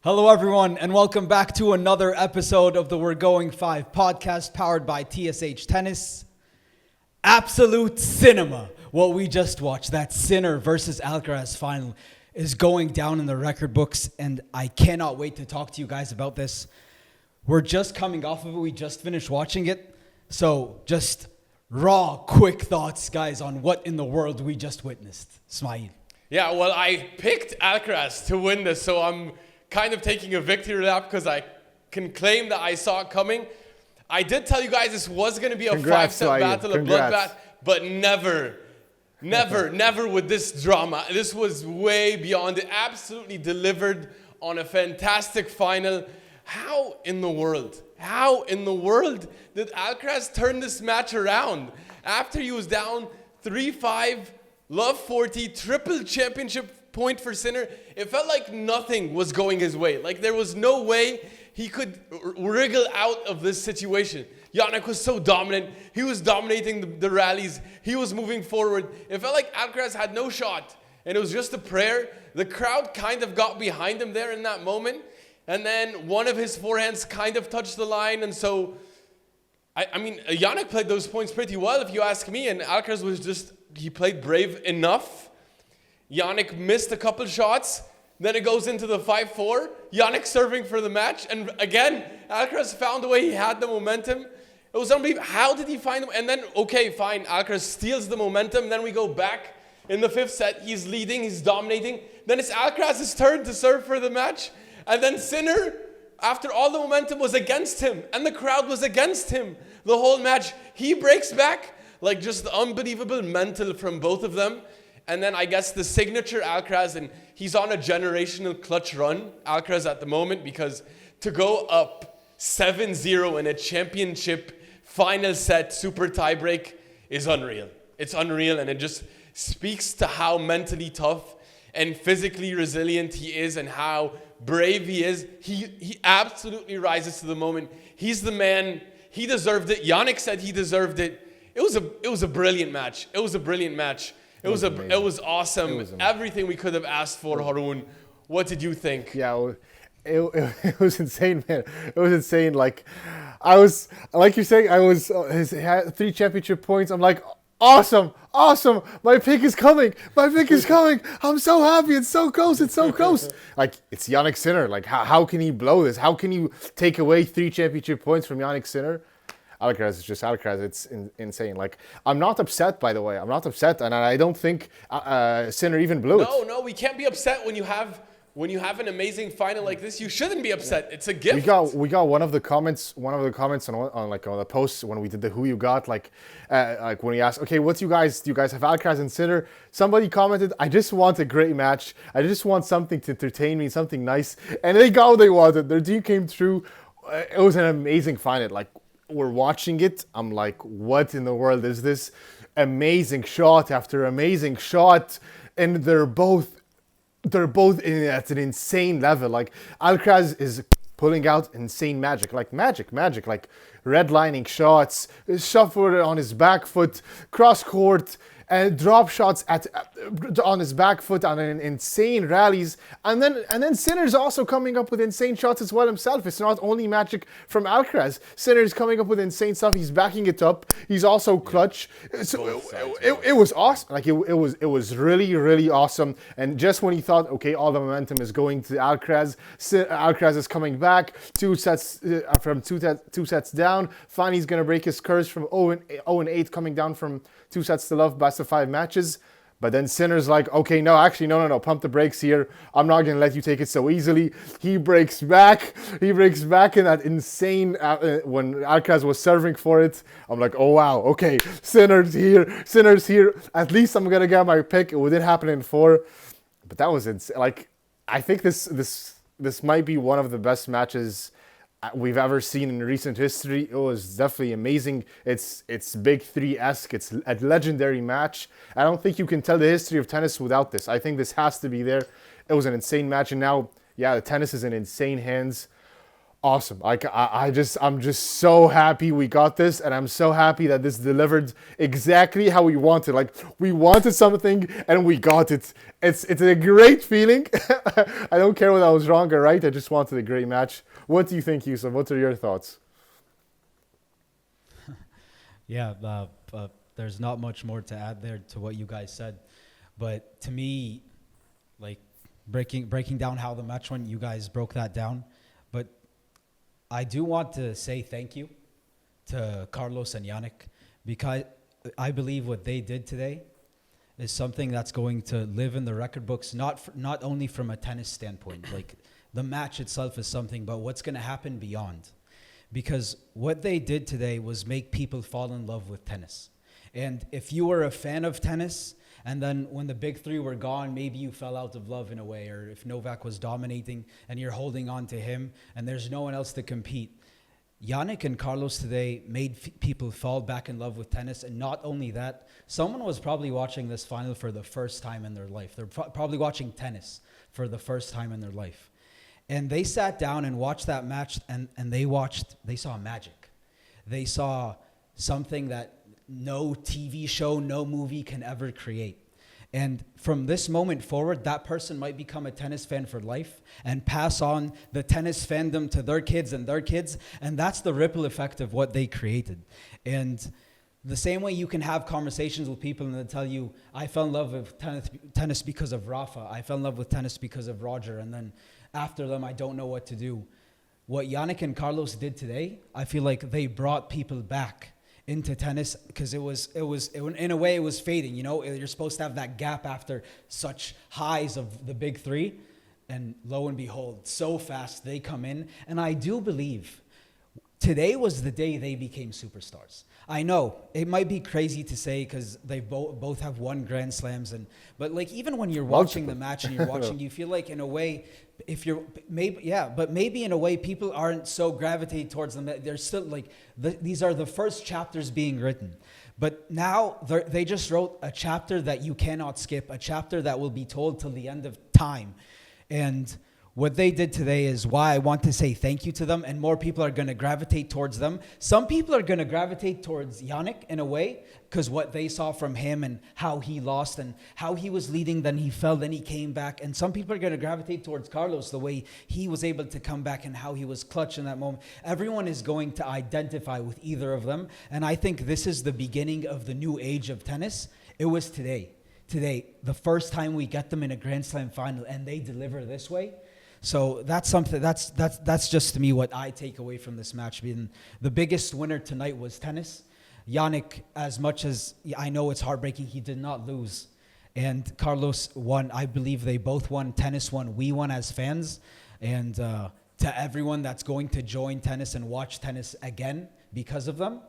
Hello, everyone, and welcome back to another episode of the We're Going Five podcast powered by tshtennis. Absolute cinema. What we just watched, that Sinner versus Alcaraz final, is going down in the record books, and I cannot wait to talk to you guys about this. We're just coming off of it. We just finished watching it. So just raw, quick thoughts, guys, on what in the world we just witnessed. Smail. Yeah, well, I picked Alcaraz to win this, so I'm kind of taking a victory lap because I can claim that I saw it coming. I did tell you guys this was going to be a five-set battle, a bloodbath, but never with this drama. This was way beyond it. Absolutely delivered on a fantastic final. How in the world did Alcaraz turn this match around? After he was down 3-5, love 40, triple championship point for Sinner, it felt like nothing was going his way. Like there was no way he could wriggle out of this situation. Jannik was so dominant. He was dominating the rallies. He was moving forward. It felt like Alcaraz had no shot. And it was just a prayer. The crowd kind of got behind him there in that moment. And then one of his forehands kind of touched the line. And so, I mean, Jannik played those points pretty well, if you ask me. And Alcaraz was he played brave enough. Jannik missed a couple shots. Then it goes into the 5-4. Jannik serving for the match. And again, Alcaraz found a way. He had the momentum. It was unbelievable. How did he find them? And then, okay, fine. Alcaraz steals the momentum. Then we go back in the fifth set. He's leading. He's dominating. Then it's Alcaraz's turn to serve for the match. And then Sinner, after all the momentum was against him. And the crowd was against him the whole match. He breaks back. Like just unbelievable mental from both of them. And then I guess the signature Alcaraz, and he's on a generational clutch run, Alcaraz at the moment, because to go up 7-0 in a championship final set super tiebreak is unreal. It's unreal, and it just speaks to how mentally tough and physically resilient he is and how brave he is. He absolutely rises to the moment. He's the man. He deserved it. Jannik said he deserved it. It was a brilliant match. It was awesome. Everything we could have asked for, Haroon. What did you think? Yeah, it was insane, man. It was insane. Like you're saying, he had 3 championship points. I'm like, awesome. My pick is coming. I'm so happy. It's so close. Like, it's Jannik Sinner. Like, how can he blow this? How can you take away 3 championship points from Jannik Sinner? Alcaraz is just Alcaraz. It's insane. Like, I'm not upset, by the way. I'm not upset, and I don't think Sinner even blew it. No, we can't be upset when you have an amazing final like this. You shouldn't be upset. It's a gift. We got one of the comments on the post when we did the who you got, like when we asked, okay, do you guys have Alcaraz and Sinner? Somebody commented, I just want a great match. I just want something to entertain me, something nice, and they got what they wanted. Their dream came true. It was an amazing final. Like, we're watching it, I'm like, what in the world is this? Amazing shot after amazing shot, and they're both at an insane level. Like, Alcaraz is pulling out insane magic, like redlining shots, shuffle on his back foot, cross court, and drop shots on his back foot on insane rallies, and then Sinner's also coming up with insane shots as well himself. It's not only magic from Alcaraz. Sinner's coming up with insane stuff. He's backing it up. He's also clutch. So it was awesome. Like, it was really, really awesome. And just when he thought, okay, all the momentum is going to Alcaraz is coming back. 2 sets from two sets down. Finally, he's gonna break his curse from 0-8 coming down from 2 sets to love, best of 5 matches. But then Sinner's like, okay, no, pump the brakes here. I'm not going to let you take it so easily. He breaks back in that insane, when Alcaraz was serving for it. I'm like, oh wow, okay, Sinner's here. At least I'm going to get my pick. It did happen in 4. But that was insane. Like, I think this might be one of the best matches we've ever seen in recent history. It was definitely amazing. It's Big 3-esque. It's a legendary match. I don't think you can tell the history of tennis without this. I think this has to be there. It was an insane match, and now, yeah, the tennis is in insane hands. awesome. I'm just so happy we got this, and I'm so happy that this delivered exactly how we wanted. Like, we wanted something and we got it. It's a great feeling. I don't care whether I was wrong or right. I just wanted a great match. What do you think, Yusuf? What are your thoughts? Yeah, there's not much more to add there to what you guys said, but to me, like breaking down how the match went, you guys broke that down. But I do want to say thank you to Carlos and Jannik, because I believe what they did today is something that's going to live in the record books, not only from a tennis standpoint, like the match itself is something, but what's going to happen beyond. Because what they did today was make people fall in love with tennis. And if you were a fan of tennis, and then when the big three were gone, maybe you fell out of love in a way, or if Novak was dominating and you're holding on to him and there's no one else to compete. Jannik and Carlos today made people fall back in love with tennis. And not only that, someone was probably watching this final for the first time in their life. They're probably watching tennis for the first time in their life. And they sat down and watched that match, and they saw magic. They saw something that no TV show, no movie can ever create. And from this moment forward, that person might become a tennis fan for life and pass on the tennis fandom to their kids and their kids. And that's the ripple effect of what they created. And the same way you can have conversations with people and they'll tell you, I fell in love with tennis because of Rafa. I fell in love with tennis because of Roger. And then after them, I don't know what to do. What Jannik and Carlos did today, I feel like they brought people back into tennis, because it was in a way it was fading. You know, you're supposed to have that gap after such highs of the big three, and lo and behold, so fast they come in. And I do believe today was the day they became superstars. I know it might be crazy to say because they both have won Grand Slams, but like even when you're watching the match and you're watching, you feel like in a way, if you're maybe in a way people aren't so gravitated towards them. They're still like these are the first chapters being written, but now they just wrote a chapter that you cannot skip, a chapter that will be told till the end of time. And what they did today is why I want to say thank you to them, and more people are going to gravitate towards them. Some people are going to gravitate towards Jannik in a way, because what they saw from him and how he lost and how he was leading, then he fell, then he came back. And some people are going to gravitate towards Carlos, the way he was able to come back and how he was clutch in that moment. Everyone is going to identify with either of them. And I think this is the beginning of the new age of tennis. It was today, the first time we get them in a Grand Slam final, and they deliver this way. So that's something that's just to me what I take away from this match. Being the biggest winner tonight was tennis. Jannik, as much as I know it's heartbreaking, he did not lose. And Carlos won. I believe they both won. Tennis won. We won as fans. And to everyone that's going to join tennis and watch tennis again because of them,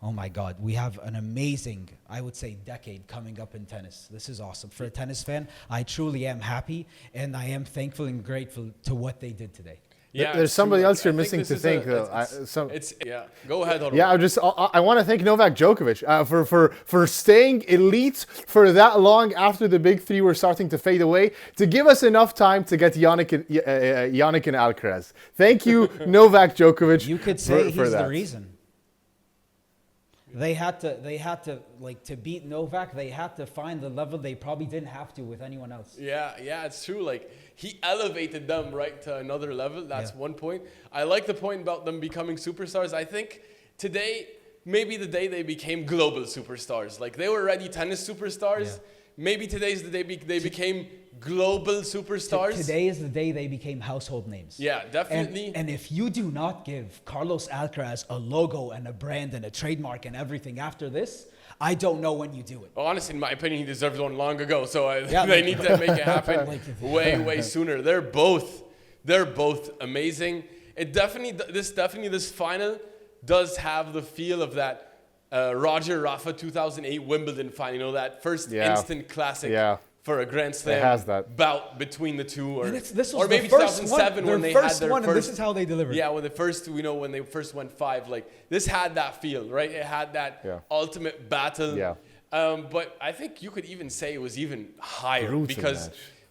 oh my God, we have an amazing, I would say, decade coming up in tennis. This is awesome. For a tennis fan, I truly am happy, and I am thankful and grateful to what they did today. Yeah, there's somebody else you're missing to thank, though. Go ahead. Oliver. Yeah, I want to thank Novak Djokovic for staying elite for that long after the big three were starting to fade away, to give us enough time to get Jannik and Alcaraz. Thank you, Novak Djokovic. You could say he's the reason. They had to like, to beat Novak, they had to find the level they probably didn't have to with anyone else. Yeah, it's true. Like, he elevated them right to another level. That's one point. I like the point about them becoming superstars. I think today, maybe the day they became global superstars. Like, they were already tennis superstars. Yeah. Maybe today's the day they became global superstars. Today is the day they became household names. Yeah, definitely. And if you do not give Carlos Alcaraz a logo and a brand and a trademark and everything after this, I don't know when you do it. Well, honestly, in my opinion, he deserves one long ago. So they need to make it happen way sooner. They're both amazing. This final does have the feel of that Roger Rafa 2008 Wimbledon final. You know, that first instant classic for a Grand Slam bout between the two, or maybe 2007 when they had their first. And this is how they delivered. Yeah, when they first went 5, like, this had that feel, right? It had that ultimate battle. Yeah. But I think you could even say it was even higher, because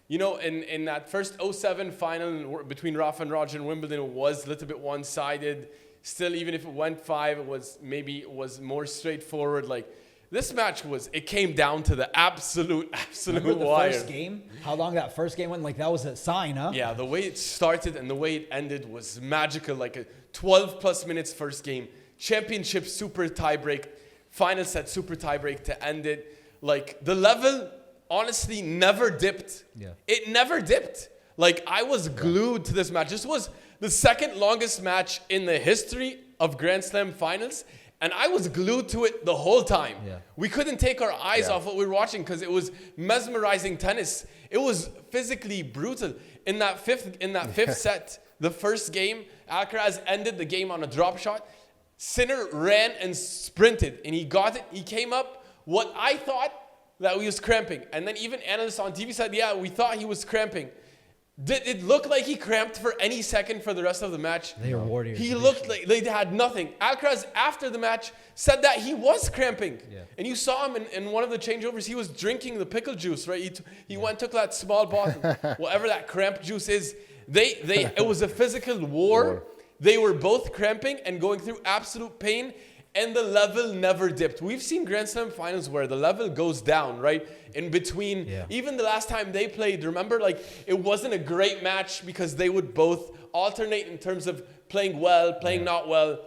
you know, in that first 07 final between Rafa and Roger in Wimbledon, it was a little bit one-sided. Still, even if it went 5, it was more straightforward. Like, this match it came down to the absolute Remember the wire. first game? How long that first game went? Like, that was a sign, huh? Yeah, the way it started and the way it ended was magical. Like a 12+ minutes first game. Championship super tiebreak. Final set super tiebreak to end it. Like, the level, honestly, never dipped. Yeah. It never dipped. Like, I was glued to this match. This was the second longest match in the history of Grand Slam finals. And I was glued to it the whole time. Yeah. We couldn't take our eyes off what we were watching because it was mesmerizing tennis. It was physically brutal. In that fifth set, the first game, Alcaraz ended the game on a drop shot. Sinner ran and sprinted, and he got it. He came up. What I thought that he was cramping, and then even analysts on TV said, "Yeah, we thought he was cramping." Did it look like he cramped for any second for the rest of the match? They are warriors. He looked like they had nothing. Alcaraz, after the match, said that he was cramping. Yeah. And you saw him in one of the changeovers. He was drinking the pickle juice, right? He went took that small bottle, whatever that cramp juice is. It was a physical war. They were both cramping and going through absolute pain. And the level never dipped. We've seen Grand Slam finals where the level goes down, right? In between. Yeah. Even the last time they played, remember, like, it wasn't a great match because they would both alternate in terms of playing well, playing not well.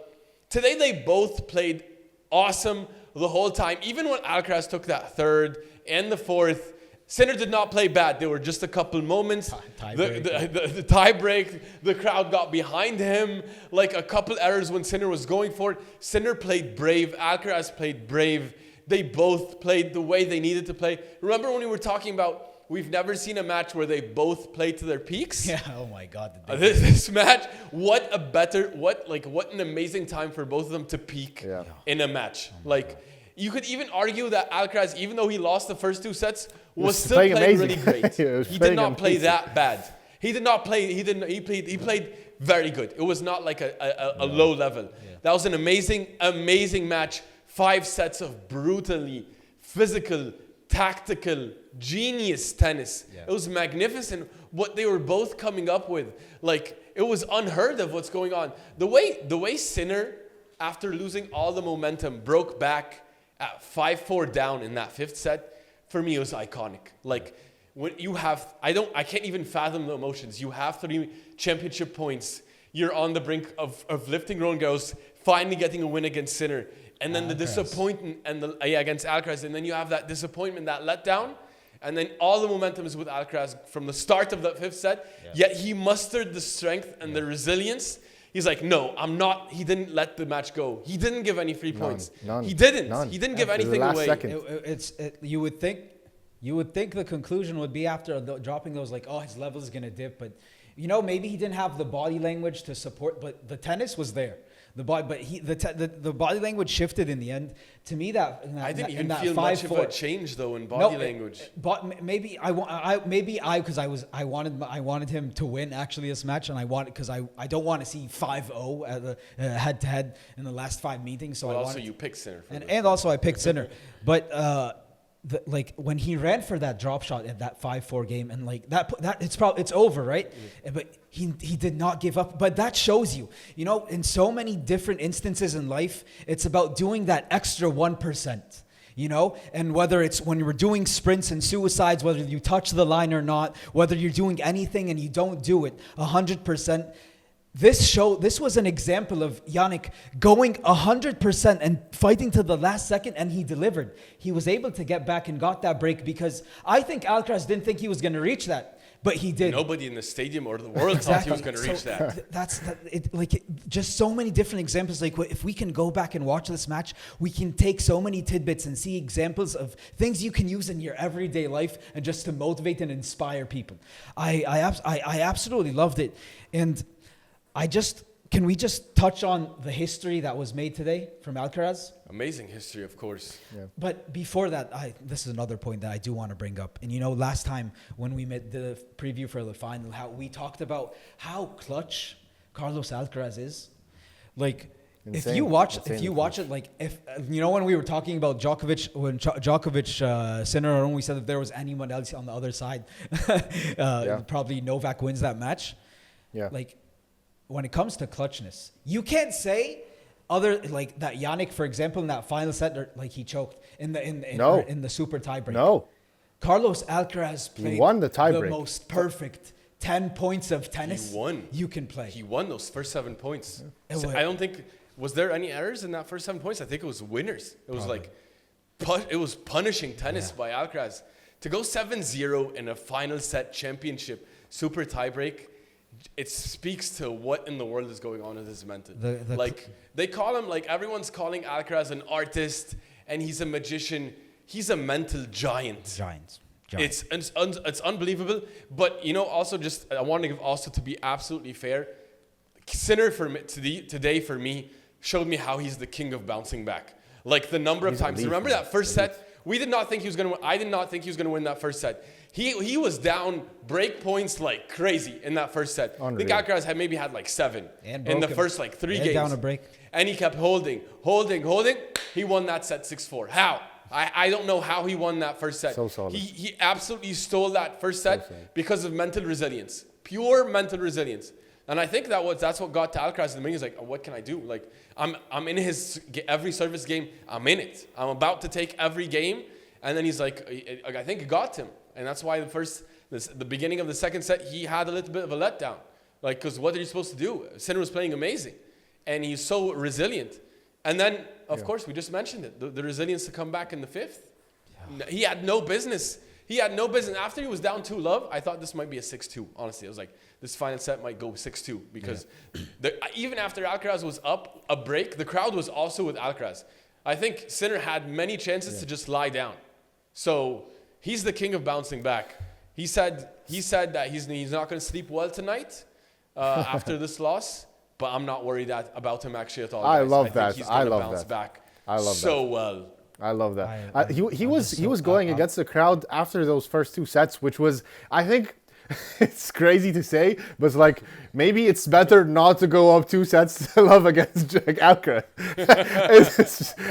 Today, they both played awesome the whole time. Even when Alcaraz took that third and the fourth, Sinner did not play bad. There were just a couple moments. The tie break, the crowd got behind him. Like a couple errors when Sinner was going for it. Sinner played brave. Alcaraz played brave. They both played the way they needed to play. Remember when we were talking about we've never seen a match where they both played to their peaks? Yeah, oh my God. This match, what an amazing time for both of them to peak in a match. You could even argue that Alcaraz, even though he lost the first 2 sets, was still playing really great. He did not play that bad. He played very good. It was not like a low level. Yeah. That was an amazing match. 5 sets of brutally physical, tactical, genius tennis. Yeah. It was magnificent what they were both coming up with. Like, it was unheard of what's going on. The way Sinner, after losing all the momentum, broke back at 5-4 down in that 5th set, for me, it was iconic. Like, when you have, I can't even fathom the emotions. You have 3 championship points. You're on the brink of lifting Roland Garros, finally getting a win against Sinner. And then the disappointment against Alcaraz. And then you have that disappointment, that letdown. And then all the momentum is with Alcaraz from the start of that 5th set. Yeah. Yet he mustered the strength and the resilience. He's like, no, I'm not. He didn't let the match go. He didn't give any free points. None. He didn't. None. He didn't give anything away. You would think the conclusion would be after dropping those, like, oh, his level is going to dip. But, maybe he didn't have the body language to support, but the tennis was there. The body language shifted in the end. To me, I didn't even feel much of a change though in body language. But maybe I wanted him to win actually this match, and because I don't want to see 5-0 at the head to head in the last 5 meetings. So you picked Sinner, and also I picked Sinner, but. When he ran for that drop shot at that 5-4 game, and like that it's over, right? Yeah. But he did not give up. But that shows you, in so many different instances in life, it's about doing that extra 1%. And whether it's when you're doing sprints and suicides, whether you touch the line or not, whether you're doing anything and you don't do it 100%. This was an example of Jannik going 100% and fighting to the last second, and he delivered. He was able to get back and got that break because I think Alcaraz didn't think he was going to reach that, but he did. Nobody in the stadium or the world thought he was going to reach that. Just so many different examples. Like, if we can go back and watch this match, we can take so many tidbits and see examples of things you can use in your everyday life and just to motivate and inspire people. I absolutely loved it, and can we just touch on the history that was made today from Alcaraz? Amazing history, of course. Yeah. But before that, this is another point that I do want to bring up. And last time when we made the preview for the final, how we talked about how clutch Carlos Alcaraz is. Like, If you watch it, like if when we were talking about Djokovic, when Djokovic Sinner, and we said if there was anyone else on the other side, probably Novak wins that match. Yeah. Like when it comes to clutchness, you can't say other like that Jannik, for example, in that final set, like he choked in the super tiebreak. No. Carlos Alcaraz played won the tiebreak. The most perfect 10 points of tennis He won. you can play. He won those first 7 points. Yeah. So I don't think, was there any errors in that first 7 points? I think it was winners. It was it was punishing tennis by Alcaraz. To go 7-0 in a final set championship, super tiebreak, it speaks to what in the world is going on with his mental. They call him, like everyone's calling Alcaraz an artist and he's a magician. He's a mental giant. It's unbelievable. But, also just, I want to give also to be absolutely fair, Sinner for me, today for me showed me how he's the king of bouncing back. Like the number of times. Remember that first set? We did not think he was going to win. I did not think he was going to win that first set. He was down break points like crazy in that first set. Unreal. I think Alcaraz had maybe 7 in the first 3 games. Down a break. And he kept holding. He won that set 6-4. How? I don't know how he won that first set. So solid. He absolutely stole that first set because of mental resilience. Pure mental resilience. And I think that's what got to Alcaraz in the beginning. He's like, oh, what can I do? Like, I'm in his every service game. I'm in it. I'm about to take every game. And then he's like, I think it got him. And that's why the beginning of the second set, he had a little bit of a letdown. Like, because what are you supposed to do? Sinner was playing amazing. And he's so resilient. And then, of course, we just mentioned it. The resilience to come back in the fifth. Yeah. He had no business. After he was down 2-love, I thought this might be a 6-2. Honestly, I was like, this final set might go 6-2. Because even after Alcaraz was up a break, the crowd was also with Alcaraz. I think Sinner had many chances to just lie down. So he's the king of bouncing back. He said that he's not going to sleep well tonight after this loss. But I'm not worried about him actually at all. I guys. love I that. think he's gonna bounce back so well. I love that. He was going against the crowd after those first 2 sets, which was, I think, it's crazy to say, but it's like maybe it's better not to go up 2 sets to love against Alcaraz.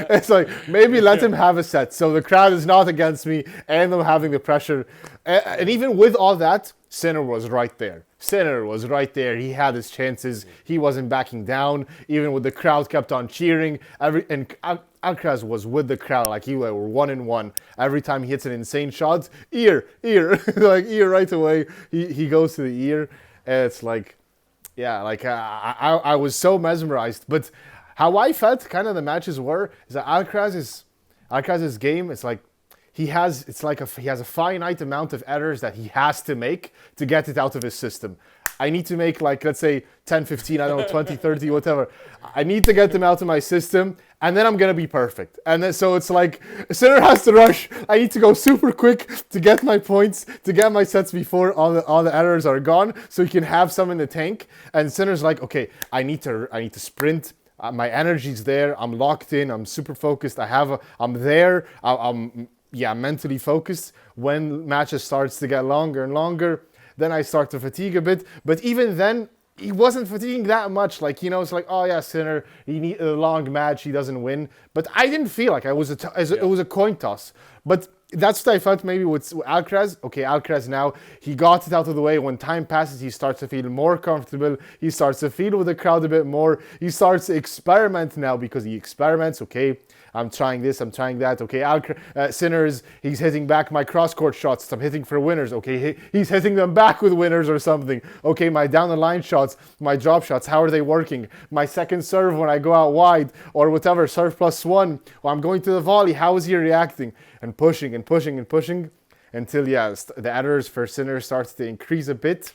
it's like maybe let him have a set, so the crowd is not against me, and I'm having the pressure. And even with all that, Sinner was right there. He had his chances. He wasn't backing down. Even with the crowd kept on cheering. And Alcaraz was with the crowd like he were 1-1. Every time he hits an insane shot, ear, like ear right away. He goes to the ear. And it's like, I was so mesmerized. But how I felt kind of the matches were is that Alcaraz's game. It's like. He has a finite amount of errors that he has to make to get it out of his system. I need to make let's say 10, 15, I don't know, 20, 30, whatever. I need to get them out of my system and then I'm going to be perfect. And then, so it's like Sinner has to rush. I need to go super quick to get my points, to get my sets before all the errors are gone so he can have some in the tank. And Sinner's like, okay, I need to sprint. My energy's there. I'm locked in. I'm super focused. I'm there. I'm mentally focused. When matches starts to get longer and longer, then I start to fatigue a bit. But even then, he wasn't fatiguing that much. It's like, oh yeah, Sinner, he need a long match, he doesn't win. But I didn't feel like it was a coin toss. But that's what I felt maybe with Alcaraz. Okay, Alcaraz now, he got it out of the way. When time passes, he starts to feel more comfortable. He starts to feel with the crowd a bit more. He starts to experiment now because he experiments. Okay, I'm trying this, I'm trying that. Okay, Sinner's, he's hitting back my cross-court shots. I'm hitting for winners. Okay, he's hitting them back with winners or something. Okay, my down-the-line shots, my drop shots, how are they working? My second serve when I go out wide or whatever, serve +1, or I'm going to the volley, how is he reacting? And pushing and pushing and pushing until, the errors for Sinner starts to increase a bit.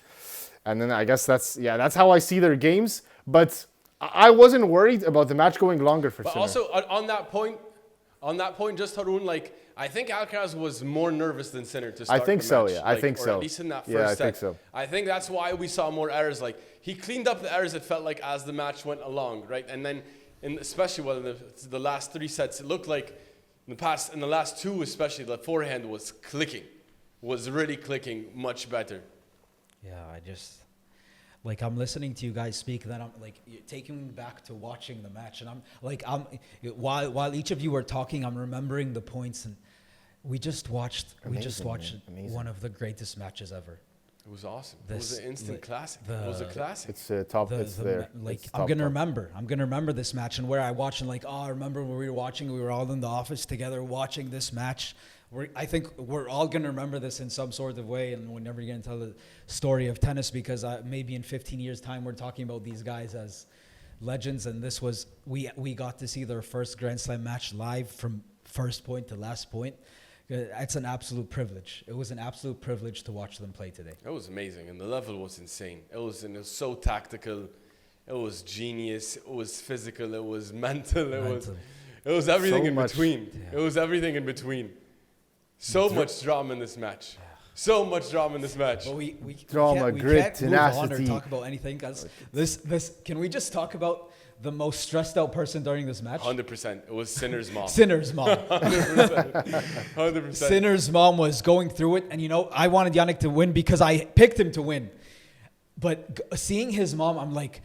And then I guess that's how I see their games. But I wasn't worried about the match going longer for Sinner. But also, on that point, just Haroon, I think Alcaraz was more nervous than Sinner to start I think the so, match. yeah. I think so. Or at least in that first set. I think so. I think that's why we saw more errors. He cleaned up the errors, it felt like, as the match went along, right? And then, especially in the last 3 sets, it looked like in the last 2 especially, the forehand was really clicking much better. Yeah, like I'm listening to you guys speak, and then I'm like you're taking me back to watching the match, and while each of you were talking, I'm remembering the points, and we just watched one of the greatest matches ever. It was awesome. It was an instant classic. It was a classic. It's top. It's there. Like it's I'm gonna remember this match, and where I watched, and like, I remember when we were watching. We were all in the office together watching this match. I think we're all gonna remember this in some sort of way, and we're never gonna tell the story of tennis because maybe in 15 years' time we're talking about these guys as legends. And this was we got to see their first Grand Slam match live from first point to last point. It's an absolute privilege. It was an absolute privilege to watch them play today. It was amazing, and the level was insane. It was so tactical. It was genius. It was physical. It was mental. It was everything in between. Yeah. It was everything in between. So much drama in this match. So much drama in this match. But we drama, grit, tenacity. Move on or talk about anything, guys. This can we just talk about the most stressed out person during this match? 100%. It was Sinner's mom. Sinner's mom. 100%. Sinner's mom was going through it, and I wanted Jannik to win because I picked him to win. But seeing his mom, I'm like,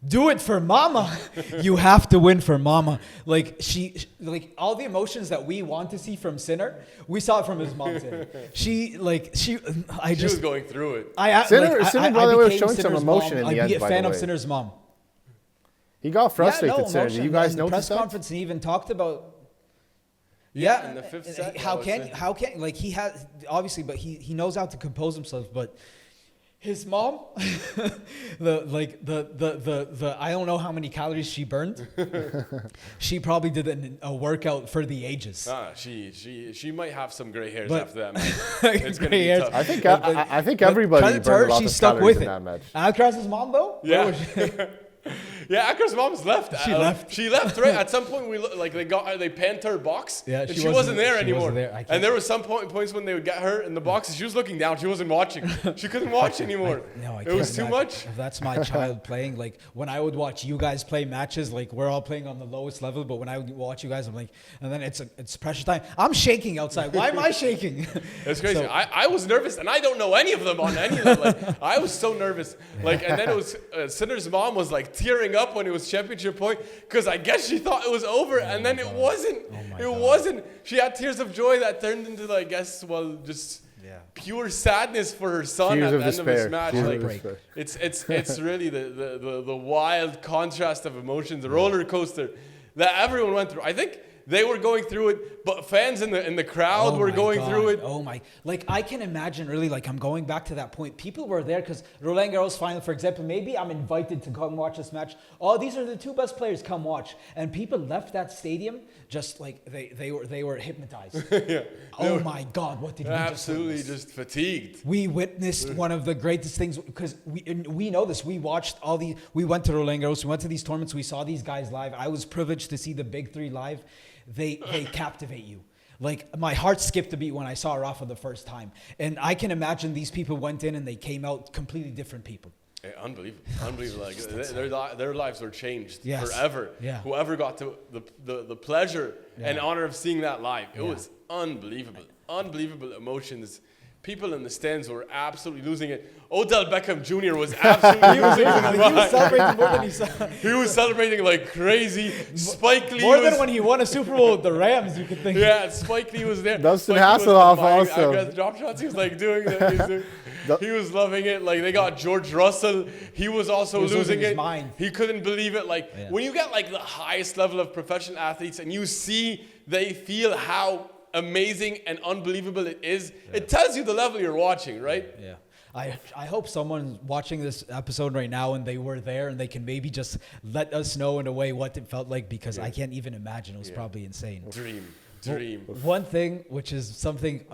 do it for mama. You have to win for mama. Like all the emotions that we want to see from Sinner, we saw it from his mom today. She was going through it. Sinner, by the way, was showing some emotion in the end. I'd be a fan of Sinner's mom. He got frustrated. Sinner. Did you guys notice press that? Conference, he even talked about. Yeah, in the fifth set. How can like he has obviously, but he knows how to compose himself, but. His mom, the I don't know how many calories she burned. She probably did a workout for the ages. She might have some gray hairs after that match. It's gonna be tough. I think everybody burned a lot of calories in that match. Alcaraz's mom though? Yeah. Yeah, Alcaraz's mom's left. She left. Right at some point. They panned her box. Yeah, and she wasn't there anymore. And there was some points when they would get her in the box, and she was looking down. She wasn't watching. She couldn't watch anymore. It was too much. If that's my child playing, like when I would watch you guys play matches, like we're all playing on the lowest level, but when I would watch you guys, I'm like, and then it's pressure time. I'm shaking outside. Why am I shaking? It's crazy. So, I was nervous, and I don't know any of them on any of them. Like I was so nervous. Like, and then it was Sinner's mom was like tearing up when it was championship point because I guess she thought it was over, and then it wasn't. It wasn't. She had tears of joy that turned into, I guess, just pure sadness for her son at the end of this match. Like, it's really the wild contrast of emotions, the roller coaster that everyone went through. I think they were going through it, but fans in the crowd were going through it. Oh my! Like I can imagine, really. Like I'm going back to that point. People were there because Roland Garros final, for example. Maybe I'm invited to come watch this match. Oh, these are the two best players. Come watch. And people left that stadium just like they were hypnotized. Oh my God! What did we absolutely just fatigued? We witnessed one of the greatest things because we know this. We watched all the. We went to Roland Garros. We went to these tournaments. We saw these guys live. I was privileged to see the big three live. They captivate you. Like my heart skipped a beat when I saw Rafa the first time, and I can imagine these people went in and they came out completely different people. Yeah, unbelievable! Like their lives were changed forever. Yeah. Whoever got to the pleasure and honor of seeing that live, it was unbelievable emotions. People in the stands were absolutely losing it. Odell Beckham Jr. was absolutely losing it. He was celebrating more than he saw. He was celebrating like crazy. Spike Lee more than when he won a Super Bowl with the Rams, you could think. Yeah, Spike Lee was there. Dustin Hasselhoff also. Drop shots. He was like doing that. He was loving it. Like they got George Russell. He was also losing it. He couldn't believe it. Like when you get like the highest level of professional athletes and you see they feel how amazing and unbelievable it is, it tells you the level you're watching, right? Yeah. I hope someone's watching this episode right now and they were there and they can maybe just let us know in a way what it felt like, because I can't even imagine. It was probably insane. Dream. One thing, which is something,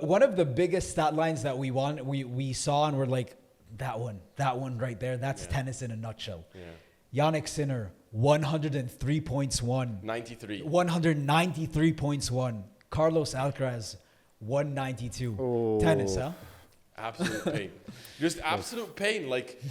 one of the biggest stat lines that we saw and we're like, that one right there, that's tennis in a nutshell. Yeah. Jannik Sinner, 103 points won. 193 points won. Carlos Alcaraz, 192. Oh. Tennis, huh? Absolute pain. Just absolute pain. Like,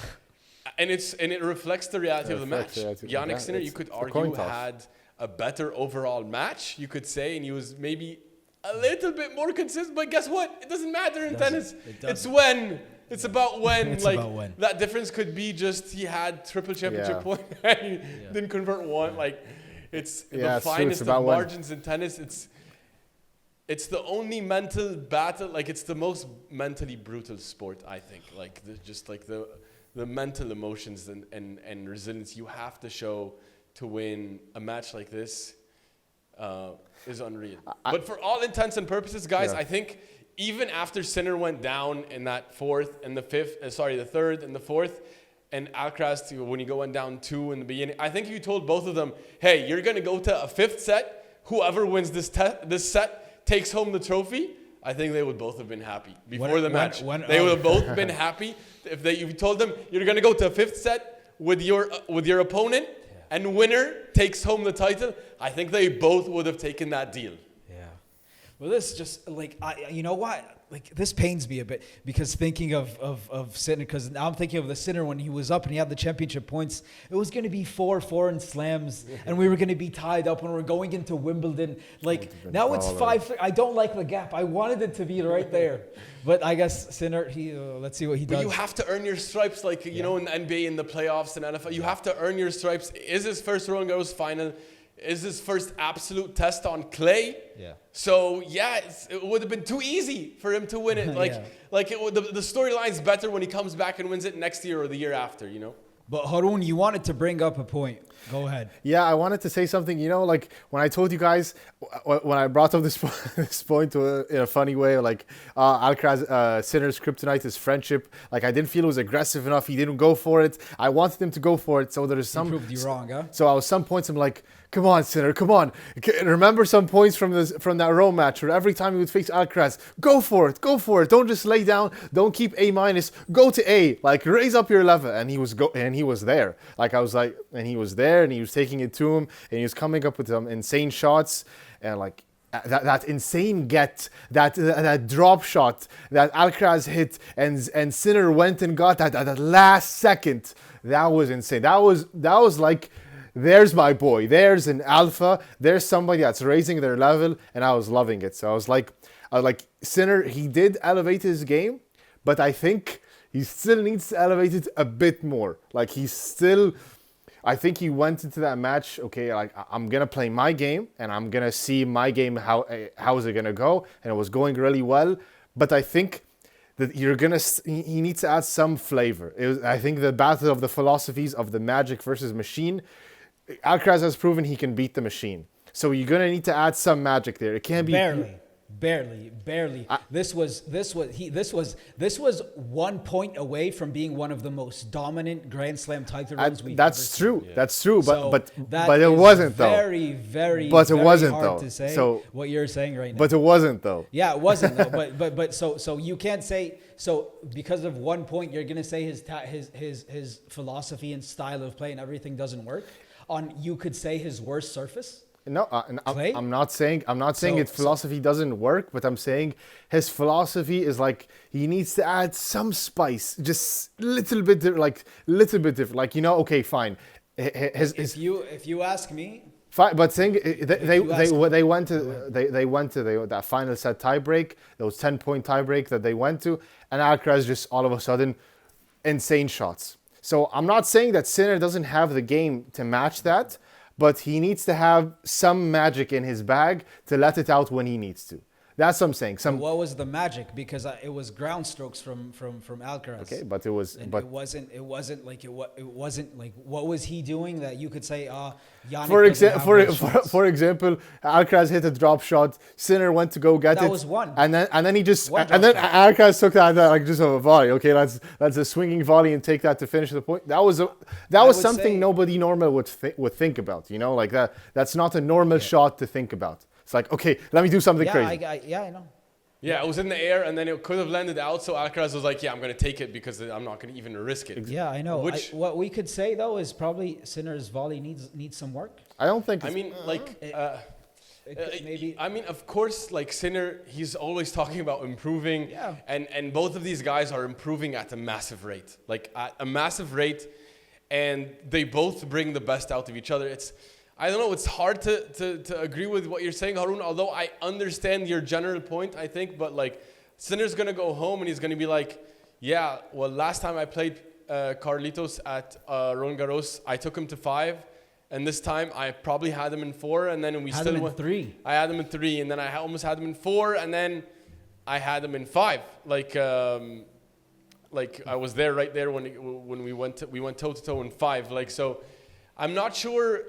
and it reflects the reality of the match. Jannik Sinner, you could argue, had a better overall match, you could say, and he was maybe a little bit more consistent. But guess what? It doesn't matter in tennis. It's when It's about when. It's like about when. that difference could be just he had triple championship point and he didn't convert one. Like it's the finest of margins in tennis. It's the only mental battle. Like it's the most mentally brutal sport, I think. Like the mental emotions and resilience you have to show to win a match like this is unreal. But for all intents and purposes, guys, I think even after Sinner went down in that fourth and the third and the fourth, and Alcaraz, when he went down 2 in the beginning, I think if you told both of them, hey, you're going to go to a 5th set, whoever wins this set takes home the trophy, I think they would both have been happy before the match. They would have both been happy if you told them you're going to go to a 5th set with your opponent and winner takes home the title. I think they both would have taken that deal. Well, this just you know what? Like this pains me a bit because thinking of Sinner, because now I'm thinking of the Sinner when he was up and he had the championship points. It was going to be 4-4 in slams, and we were going to be tied up when we're going into Wimbledon. Like now it's 5. I don't like the gap. I wanted it to be right there, but I guess Sinner. Let's see what he does. But you have to earn your stripes, like you know, in the NBA, in the playoffs, and NFL. You have to earn your stripes. Is his first Roland Garros final? Is his first absolute test on clay? Yeah. So it would have been too easy for him to win it. The storyline's better when he comes back and wins it next year or the year after. You know. But Haroon, you wanted to bring up a point. Go ahead. Yeah, I wanted to say something. You know, like when I told you guys, when I brought up this point in a funny way, like Alcaraz, Sinner's kryptonite is friendship. Like I didn't feel it was aggressive enough. He didn't go for it. I wanted him to go for it. So there's some. He proved you wrong, huh? So I was some points. I'm like, come on, Sinner, come on. Remember some points from that Rome match where every time he would face Alcaraz, go for it. Don't just lay down. Don't keep A-. Go to A. Like raise up your level. And he was there. Like I was like, and he was there, and he was taking it to him, and he was coming up with some insane shots, and like that insane that drop shot that Alcaraz hit, and Sinner went and got that last second. That was insane. That was like. There's my boy. There's an alpha. There's somebody that's raising their level, and I was loving it. So I was like, Sinner, he did elevate his game, but I think he still needs to elevate it a bit more. Like I think he went into that match, okay, like I'm going to play my game, and I'm going to see my game, how is it going to go, and it was going really well. But I think that he needs to add some flavor. I think the battle of the philosophies of the magic versus machine, Alcaraz has proven he can beat the machine. So you're going to need to add some magic there. It can't be barely. This was 1 point away from being one of the most dominant Grand Slam title runs we've ever seen. Yeah. That's true. But that it wasn't though. Very hard to say what you're saying right now. But it wasn't though. Yeah, it wasn't though. But so you can't say so because of 1 point you're gonna say his philosophy and style of play and everything doesn't work. You could say his worst surface. No, I'm not saying his philosophy doesn't work, but I'm saying his philosophy is like he needs to add some spice, just little bit different. Like you know, okay, fine. If you ask me, fine, but saying they went to that final set tiebreak, those 10-point tiebreak that they went to, and Alcaraz just all of a sudden insane shots. So I'm not saying that Sinner doesn't have the game to match that, but he needs to have some magic in his bag to let it out when he needs to. That's what I'm saying. What was the magic? Because it was ground strokes from Alcaraz. Okay, but it was. And it wasn't like what was he doing that you could say Jannik for example, Alcaraz hit a drop shot. Sinner went to go get it. That was one. And then he just Alcaraz took that like just a volley. Okay, that's a swinging volley and take that to finish the point. That was something nobody normal would think about. You know, like that. That's not a normal shot to think about. It's like, okay, let me do something crazy. I know. Yeah, it was in the air, and then it could have landed out, so Alcaraz was like, yeah, I'm going to take it because I'm not going to even risk it. Yeah, I know. What we could say, though, is probably Sinner's volley needs some work. I don't think... of course, like Sinner, he's always talking about improving, and both of these guys are improving at a massive rate. Like, at a massive rate, and they both bring the best out of each other. I don't know, it's hard to agree with what you're saying, Haroon, although I understand your general point, I think, but like Sinner's going to go home and he's going to be like, Yeah, well, last time I played Carlitos at Roland Garros, I took him to 5. And this time I probably had him in 4, and then we had still him in 3. I had him in 3, and then I almost had him in 4, and then I had him in 5. Like I was there right there when we went toe to toe in 5. Like, so I'm not sure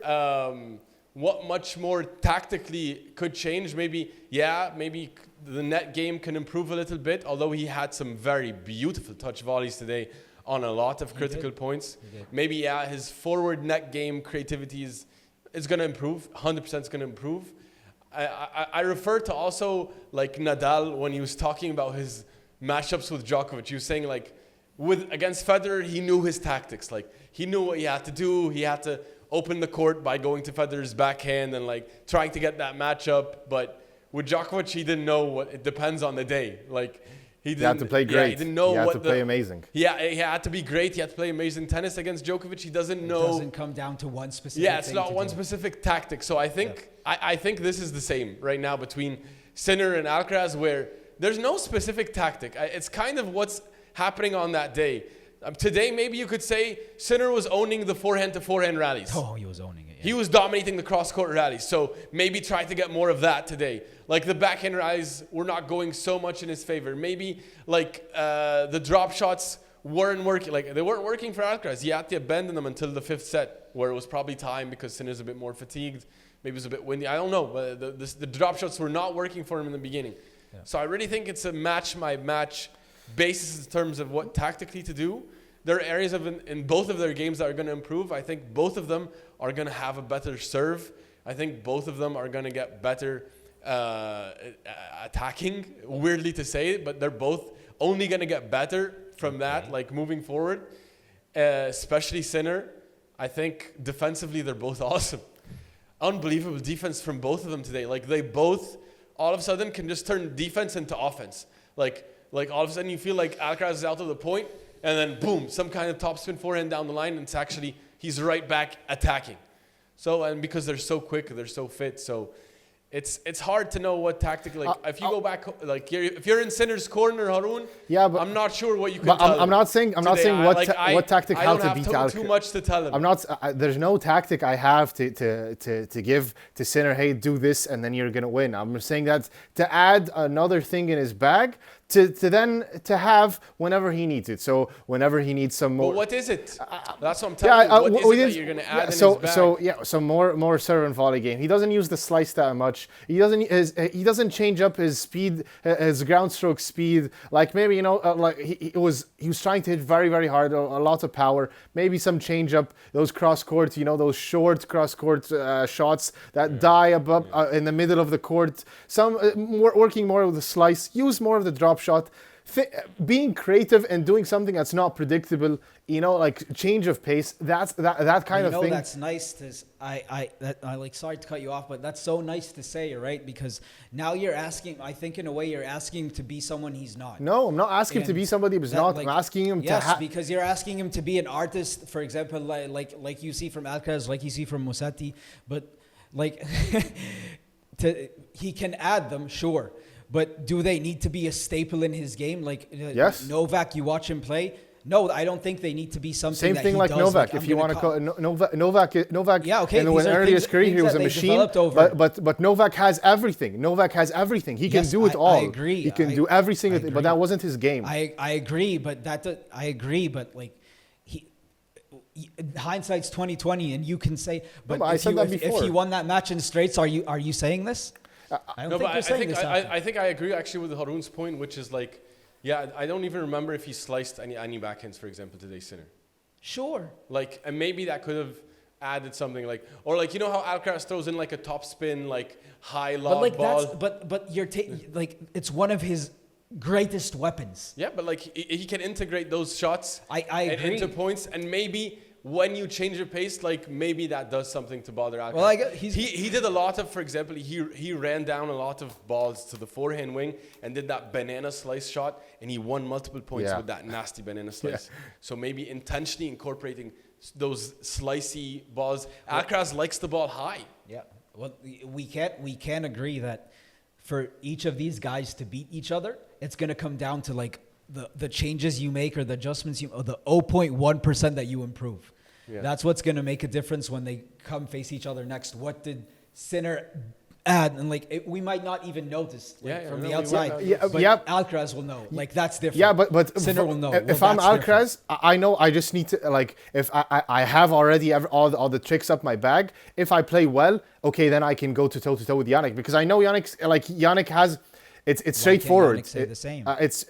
what much more tactically could change. Maybe the net game can improve a little bit. Although he had some very beautiful touch volleys today on a lot of critical points. Maybe his forward net game creativity is going to improve. 100% is going to improve. I refer to also like Nadal when he was talking about his matchups with Djokovic. He was saying like against Federer, he knew his tactics. Like he knew what he had to do. He had to open the court by going to Federer's backhand and like trying to get that matchup. But with Djokovic, he didn't know what. It depends on the day. Like. He had to play great. Yeah, he didn't know he had to play amazing. Yeah, he had to be great. He had to play amazing tennis against Djokovic. He doesn't know. It doesn't come down to one specific. Yeah, it's not one specific tactic. So I think I think this is the same right now between Sinner and Alcaraz, where there's no specific tactic. It's kind of what's happening on that day. Today, maybe you could say Sinner was owning the forehand to forehand rallies. Oh, he was owning it. Yeah. He was dominating the cross-court rallies. So maybe try to get more of that today. Like the backhand rallies were not going so much in his favor. Maybe like the drop shots weren't working. Like they weren't working for Alcaraz. He had to abandon them until the 5th set, where it was probably time because Sinner's a bit more fatigued. Maybe it was a bit windy. I don't know. But the drop shots were not working for him in the beginning. Yeah. So I really think it's a match basis in terms of what tactically to do. There are areas in both of their games that are going to improve. I think both of them are going to have a better serve. I think both of them are going to get better attacking. Weirdly to say it, but they're both only going to get better from that, like moving forward. Especially Sinner. I think defensively they're both awesome. Unbelievable defense from both of them today. Like they both all of a sudden can just turn defense into offense. Like all of a sudden you feel like Alcaraz is out of the point, and then boom, some kind of topspin forehand down the line, and it's actually he's right back attacking. So, and because they're so quick, they're so fit, so it's hard to know what tactic. Like if you go back, like if you're in Sinner's corner, Haroon, yeah, but I'm not sure what you can tell him. I'm not saying what tactic how to beat Alcaraz. I don't have too much to tell him. I'm not. There's no tactic I have to give to Sinner. Hey, do this, and then you're gonna win. I'm saying that to add another thing in his bag. To have whenever he needs it. So whenever he needs some more. But what is it? That's what I'm telling you. What is it that you're going to add in his bag? So more serve and volley game. He doesn't use the slice that much. He doesn't change up his speed, his ground stroke speed. Like maybe like he was trying to hit very very hard, a lot of power. Maybe some change up, those cross court, those short cross court shots that die above in the middle of the court. Some working more with the slice. Use more of the drop shot, being creative and doing something that's not predictable, like change of pace. That kind of thing. That's nice to. I like, sorry to cut you off, but that's so nice to say, right? Because now you're asking. I think in a way you're asking him to be someone he's not. No, I'm not asking him to be somebody he's not. I'm asking him to. Because you're asking him to be an artist, for example, like you see from Alcaraz, like you see from Musetti, but like he can add them, sure. But do they need to be a staple in his game? Like yes. Novak, you watch him play. No, I don't think they need to be something. Same that thing he like does. Novak. If you want to call Novak. Yeah, okay. In early his career, he was a machine. But Novak has everything. He can do it all. I agree. He can do every single thing. But that wasn't his game. I agree. But like hindsight's 20/20, and you can say. But I said that before. If he won that match in straights, are you saying this? I think I agree actually with Haroon's point, which is like, I don't even remember if he sliced any backhands, for example, today, Sinner. Sure. Like, and maybe that could have added something like, or like, how Alcaraz throws in like a top spin, like high lob ball. But you're like, it's one of his greatest weapons. Yeah, but like he can integrate those shots I agree. into points, and maybe when you change your pace, like maybe that does something to bother Alcaraz. Well, he did a lot of, for example, he ran down a lot of balls to the forehand wing and did that banana slice shot, and he won multiple points with that nasty banana slice. Yeah. So maybe intentionally incorporating those slicey balls. Alcaraz likes the ball high. Yeah. Well, we can agree that for each of these guys to beat each other, it's going to come down to like the changes you make or the adjustments or the 0.1% that you improve. Yeah. That's what's going to make a difference when they come face each other next. What did Sinner add? And like we might not even notice from the outside. But Alcaraz will know. Like that's different. Yeah, but Sinner will know. If I'm Alcaraz, I know I just need to like if I have already all the tricks up my bag. If I play well, okay, then I can go to toe with Jannik because I know Jannik has. It's straightforward. Say the same? It's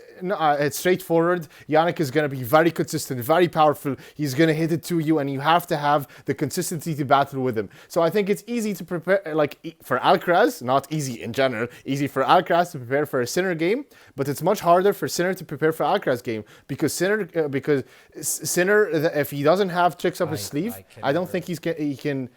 straightforward. Jannik is going to be very consistent, very powerful. He's going to hit it to you, and you have to have the consistency to battle with him. So I think it's easy to prepare, for Alcaraz, not easy in general, easy for Alcaraz to prepare for a Sinner game, but it's much harder for Sinner to prepare for Alcaraz game because Sinner, if he doesn't have tricks up his sleeve, I don't think he can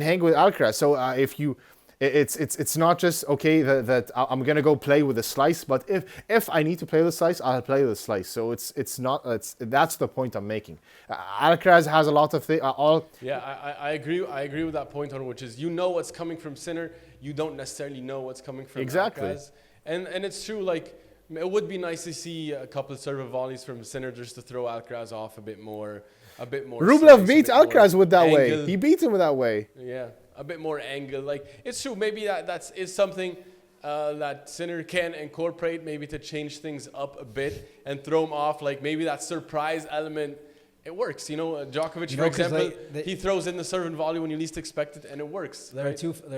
hang with Alcaraz. So if you. It's not just okay that I'm gonna go play with a slice, but if I need to play with a slice, I'll play with a slice. So that's the point I'm making. Alcaraz has a lot of things. I agree with that point on which is what's coming from Sinner, you don't necessarily know what's coming from Alcaraz, and it's true. Like it would be nice to see a couple of serve volleys from Sinner just to throw Alcaraz off a bit more. Rublev beat Alcaraz with that way. He beat him with that way. Yeah. A bit more angle, like it's true. Maybe that is something that Sinner can incorporate, maybe to change things up a bit and throw him off. Like maybe that surprise element, it works. Djokovic, for example, he throws in the serve and volley when you least expect it, and it works. There are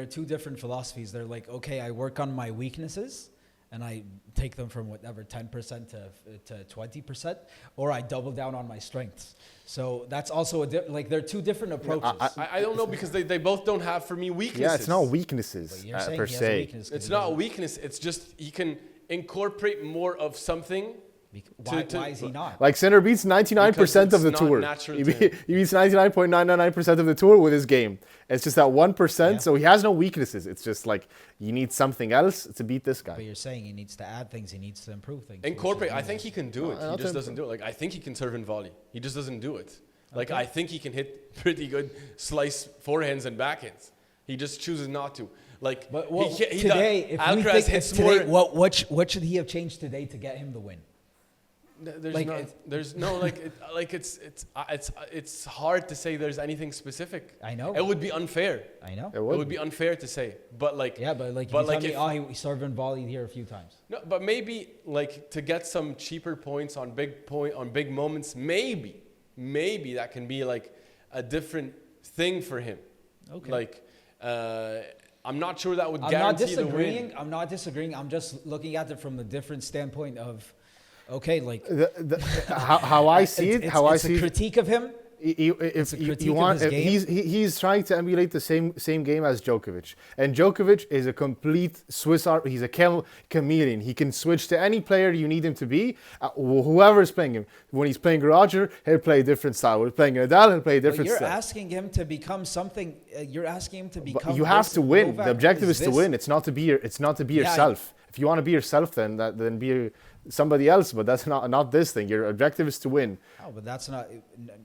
two different philosophies. They're like, okay, I work on my weaknesses, and I take them from whatever 10% to 20%, or I double down on my strengths. So that's also they're two different approaches. I don't know because they both don't have for me weaknesses. Yeah, it's not weaknesses per se. It's not a weakness. It's just he can incorporate more of something. Why is he not? Like Sinner beats 99% of the tour. He beats 99.999% of the tour with his game. It's just that 1%, so he has no weaknesses. It's just like you need something else to beat this guy. But you're saying he needs to add things, he needs to improve things. Incorporate. I think he can do it. He just doesn't do it. Like I think he can serve and volley. He just doesn't do it. Like I think he can hit pretty good slice forehands and backhands. He just chooses not to. Like today, what should he have changed today to get him the win? It's hard to say there's anything specific. I know. It would be unfair. I know. It would be unfair to say. But he served and volleyed here a few times. No, but maybe like to get some cheaper points on big moments, maybe that can be like a different thing for him. Okay. Like I'm not sure that would guarantee the win. I'm not disagreeing. I'm just looking at it from the different standpoint of okay, like how I see it. It's a critique of him. He's trying to emulate the same game as Djokovic, and Djokovic is a complete Swiss art. He's a chameleon. He can switch to any player you need him to be. Whoever is playing him. When he's playing Roger, he'll play a different style. When he's playing Nadal, he'll play a different style. You're asking him to become something. You're asking him to become. But you have to win. The objective is to win. It's not to be yourself. If you want to be yourself, then be somebody else. But that's not this thing. Your objective is to win. Oh, but that's not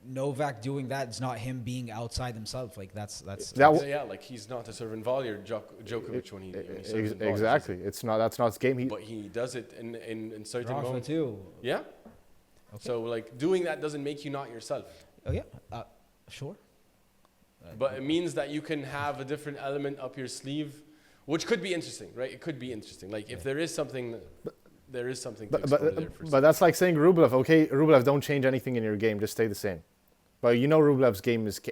Novak doing that. It's not him being outside himself. Like that's like he's not a serve and volleyer Djokovic when he serves and volleys. Exactly. That's not his game. But he does it in certain Rafa moments too. Yeah. Okay. So like doing that doesn't make you not yourself. Oh yeah. Sure. But it means that you can have a different element up your sleeve, which could be interesting, right? It could be interesting. Like if there is something. There is something to explore there for but that's like saying Rublev, okay, Rublev, don't change anything in your game, just stay the same. But Rublev's game is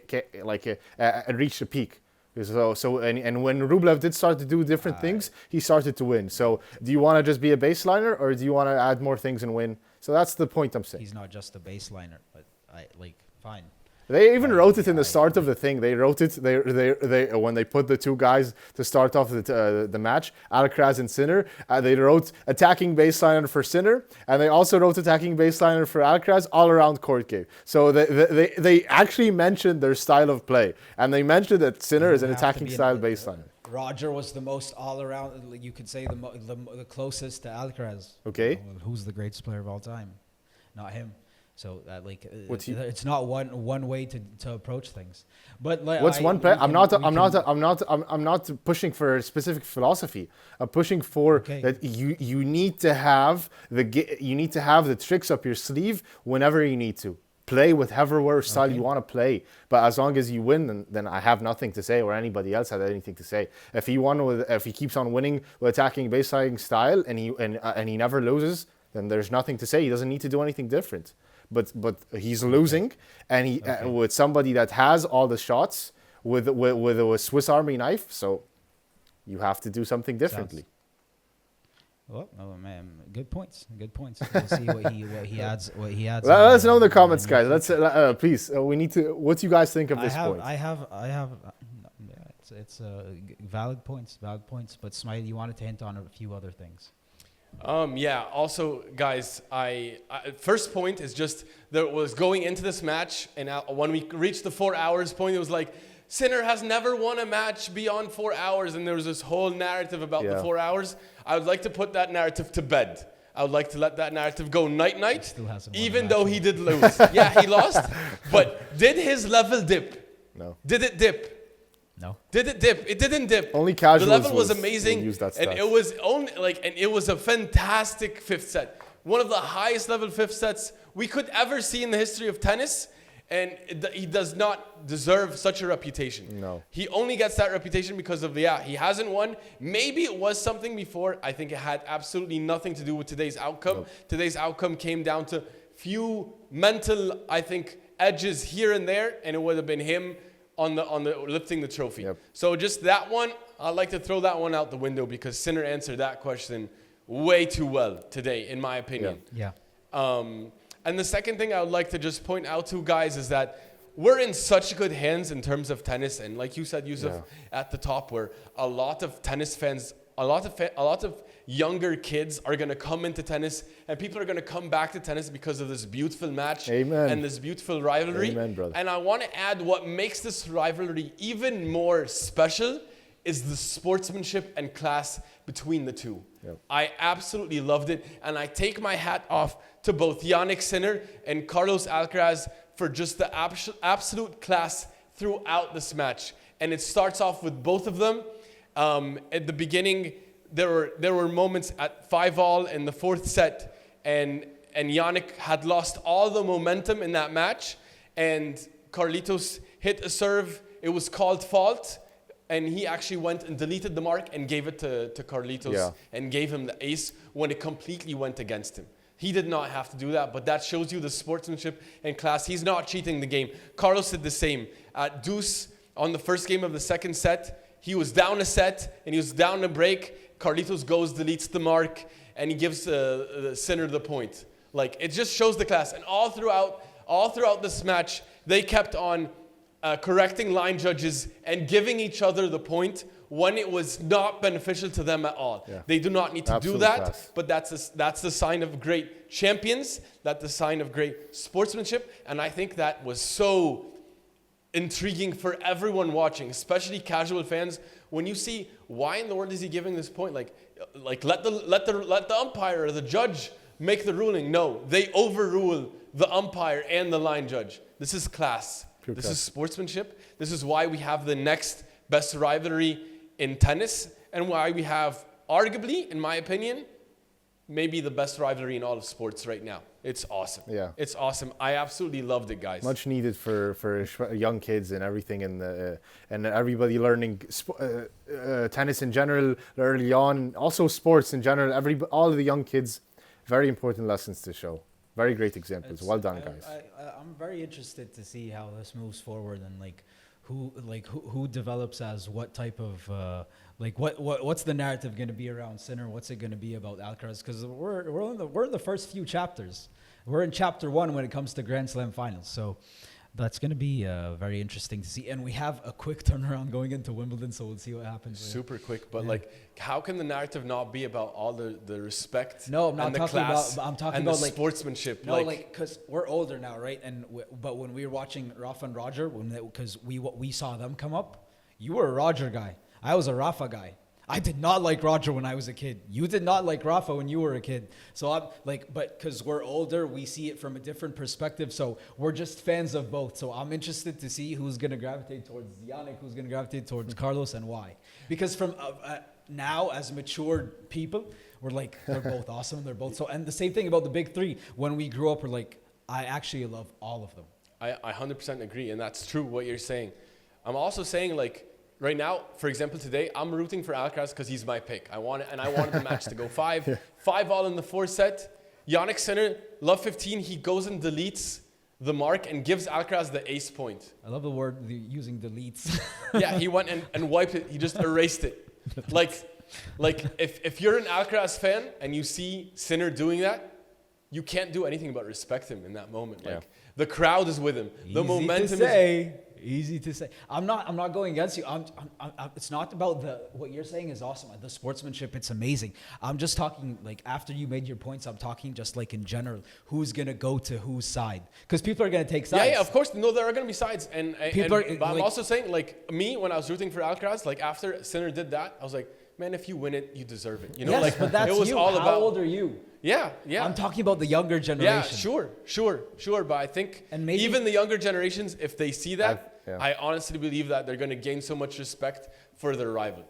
reached a peak. And when Rublev did start to do different things, he started to win. So do you want to just be a baseliner or do you want to add more things and win? So that's the point I'm saying. He's not just a baseliner, but fine. They even wrote it in the start of the thing. They wrote it. They when they put the two guys to start off the match, Alcaraz and Sinner. They wrote attacking baseliner for Sinner, and they also wrote attacking baseliner for Alcaraz all around court game. So they actually mentioned their style of play, and they mentioned that Sinner is an attacking style baseliner. Roger was the most all around. You could say the closest to Alcaraz. Okay. Who's the greatest player of all time? Not him. So it's not one way to approach things. But like, what's one? I'm not pushing for a specific philosophy. I'm pushing for that you need to have the tricks up your sleeve whenever you need to. Play with whatever style you want to play, but as long as you win, then I have nothing to say, or anybody else had anything to say. If he keeps on winning with attacking baseline style, and he never loses, then there's nothing to say. He doesn't need to do anything different. But he's losing, and he with somebody that has all the shots with a Swiss Army knife. So you have to do something differently. Oh man, good points. We'll see what he adds. Let us know in the comments, guys. Let's please. We need to. What do you guys think of this point? I have. It's valid points. But Smiley, you wanted to hint on a few other things. Yeah. Also, guys, I first point is just there was going into this match, and when we reached the 4 hours point, it was like Sinner has never won a match beyond 4 hours, and there was this whole narrative about the 4 hours. I would like to put that narrative to bed. I would like to let that narrative go night, even though he did lose. Yeah, he lost, but did his level dip? No. Did it dip? No. Did it dip? It didn't dip. Only casuals. The level was amazing, and it was a fantastic fifth set. One of the highest level fifth sets we could ever see in the history of tennis. And he does not deserve such a reputation. No. He only gets that reputation because of, he hasn't won. Maybe it was something before. I think it had absolutely nothing to do with today's outcome. Nope. Today's outcome came down to few mental, I think, edges here and there. And it would have been him on the lifting the trophy. Yep. So just that one, I'd like to throw that one out the window because Sinner answered that question way too well today, in my opinion. Yeah. And the second thing I would like to just point out to guys is that we're in such good hands in terms of tennis. And like you said, Yusuf, at the top, where a lot of tennis fans, a lot of younger kids are going to come into tennis, and people are going to come back to tennis because of this beautiful match and this beautiful rivalry. Amen, brother. And I want to add what makes this rivalry even more special is the sportsmanship and class between the two. Yep. I absolutely loved it, and I take my hat off to both Jannik Sinner and Carlos Alcaraz for just the absolute class throughout this match. And it starts off with both of them. At the beginning, there were moments at 5-all in the fourth set, and Jannik had lost all the momentum in that match, and Carlitos hit a serve. It was called fault. And he actually went and deleted the mark and gave it to Carlitos and gave him the ace when it completely went against him. He did not have to do that, but that shows you the sportsmanship and class. He's not cheating the game. Carlos did the same. At deuce, on the first game of the second set, he was down a set and he was down a break. Carlitos goes, deletes the mark, and he gives the Sinner the point. Like, it just shows the class. And all throughout this match, they kept on correcting line judges and giving each other the point when it was not beneficial to them at all. Yeah. They do not need to do that, class. But that's the sign of great champions. That's the sign of great sportsmanship. And I think that was so intriguing for everyone watching, especially casual fans. When you see why in the world is he giving this point, like let the umpire or the judge make the ruling. No, they overrule the umpire and the line judge. This is class. This is sportsmanship. This is why we have the next best rivalry in tennis, and why we have, arguably, in my opinion, maybe the best rivalry in all of sports right now. It's awesome. Yeah. It's awesome. I absolutely loved it, guys. Much needed for young kids and everything, and everybody learning tennis in general early on. Also sports in general. All of the young kids, very important lessons to show. Very great examples. Well done, guys. I'm very interested to see how this moves forward, and who develops as what type of what's the narrative going to be around Sinner? What's it going to be about Alcaraz? Because we're in the first few chapters. We're in chapter 1 when it comes to Grand Slam finals. So that's going to be very interesting to see. And we have a quick turnaround going into Wimbledon, so we'll see what happens. Super quick, but how can the narrative not be about all the respect? No, I'm not talking about. I'm talking about sportsmanship. No, because we're older now, right? But when we were watching Rafa and Roger, because we saw them come up, you were a Roger guy. I was a Rafa guy. I did not like Roger when I was a kid. You did not like Rafa when you were a kid. So I'm like, but because we're older, we see it from a different perspective. So we're just fans of both. So I'm interested to see who's going to gravitate towards Jannik, who's going to gravitate towards Carlos, and why. Because from now, as matured people, we're like, they're both awesome. They're both so. And the same thing about the big three. When we grew up, we're like, I actually love all of them. I 100% agree, and that's true what you're saying. I'm also saying, like, right now, for example, today, I'm rooting for Alcaraz because he's my pick. I wanted the match to go 5. 5-all in the 4th set. Jannik Sinner, love 15, he goes and deletes the mark and gives Alcaraz the ace point. I love the word using deletes. Yeah, he went and wiped it. He just erased it. Like if you're an Alcaraz fan and you see Sinner doing that, you can't do anything but respect him in that moment. Like the crowd is with him. The momentum is easy to say. I'm not going against you. It's not about what you're saying is awesome. The sportsmanship, it's amazing. I'm just talking like after you made your points. I'm talking just like in general. Who's gonna go to whose side? Because people are gonna take sides. Yeah, of course. No, there are gonna be sides. But I'm like, also saying, like me, when I was rooting for Alcaraz, like after Sinner did that, I was like, man, if you win it, you deserve it. You know, yes, like but that's it was you. all How about. old are you? Yeah. I'm talking about the younger generation. Yeah, sure. But I think maybe even the younger generations, if they see that, I honestly believe that they're going to gain so much respect for their rival,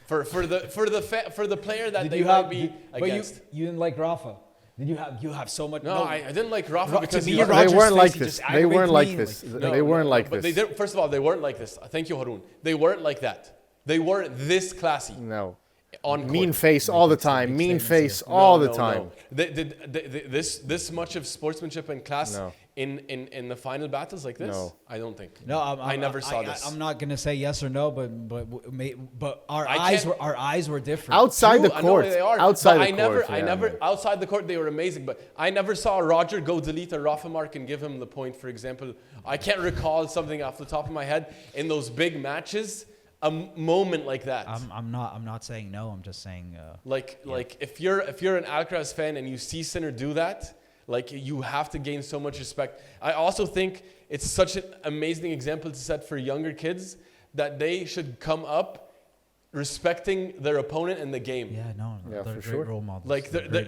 for the player that they might be against. But you didn't like Rafa. Did you have so much? No, I didn't like Rafa because they weren't like this. They weren't like this. They weren't like this. this. First of all, they weren't like this. Thank you, Haroon. They weren't like that. They weren't this classy. No. On mean face all the time. Mean face all the time. This much of sportsmanship and class in the final battles like this? No. I don't think. No, I never saw this. I'm not gonna say yes or no, but our eyes were different. Outside the court. They are. Outside the court. I never outside the court they were amazing, but I never saw Roger go delete a Rafa mark and give him the point, for example. I can't recall something off the top of my head in those big matches. A moment like that. I'm not saying no. I'm just saying. Like if you're an Alcaraz fan and you see Sinner do that, like you have to gain so much respect. I also think it's such an amazing example to set for younger kids that they should come up respecting their opponent in the game. Yeah, no, yeah, they're for great sure. role models.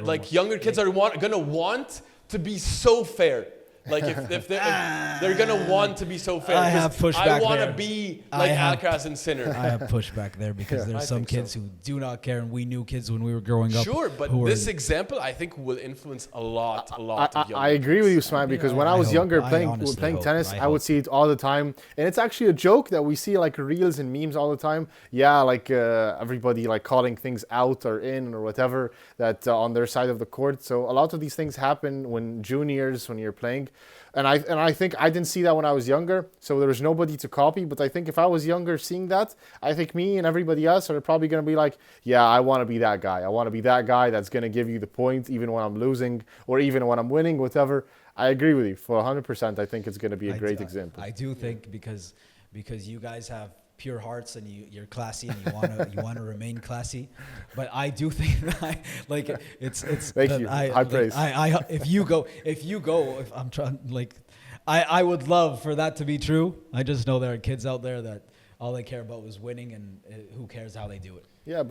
Like younger kids are gonna want to be so fair. Like if they're gonna want to be so fair. I have pushback there. I want to be like Alcaraz and Sinner. I have pushback there because there's some kids who do not care, and we knew kids when we were growing up. Sure, but this example I think will influence a lot of young I agree with you, Sman, because when I was younger playing tennis, I would see it all the time, and it's actually a joke that we see like reels and memes all the time. Yeah, like everybody like calling things out or in or whatever that on their side of the court. So a lot of these things happen when juniors, when you're playing. And I think I didn't see that when I was younger, so there was nobody to copy. But I think if I was younger seeing that, I think me and everybody else are probably going to be like, yeah, I want to be that guy. I want to be that guy that's going to give you the point even when I'm losing or even when I'm winning, whatever. I agree with you for 100%. I think it's going to be a great example. I do think because you guys have pure hearts and you're classy and you want to remain classy, but I do think that it's thank you. High praise. If I'm trying I would love for that to be true. I just know there are kids out there that all they care about is winning, and who cares how they do it. Yeah,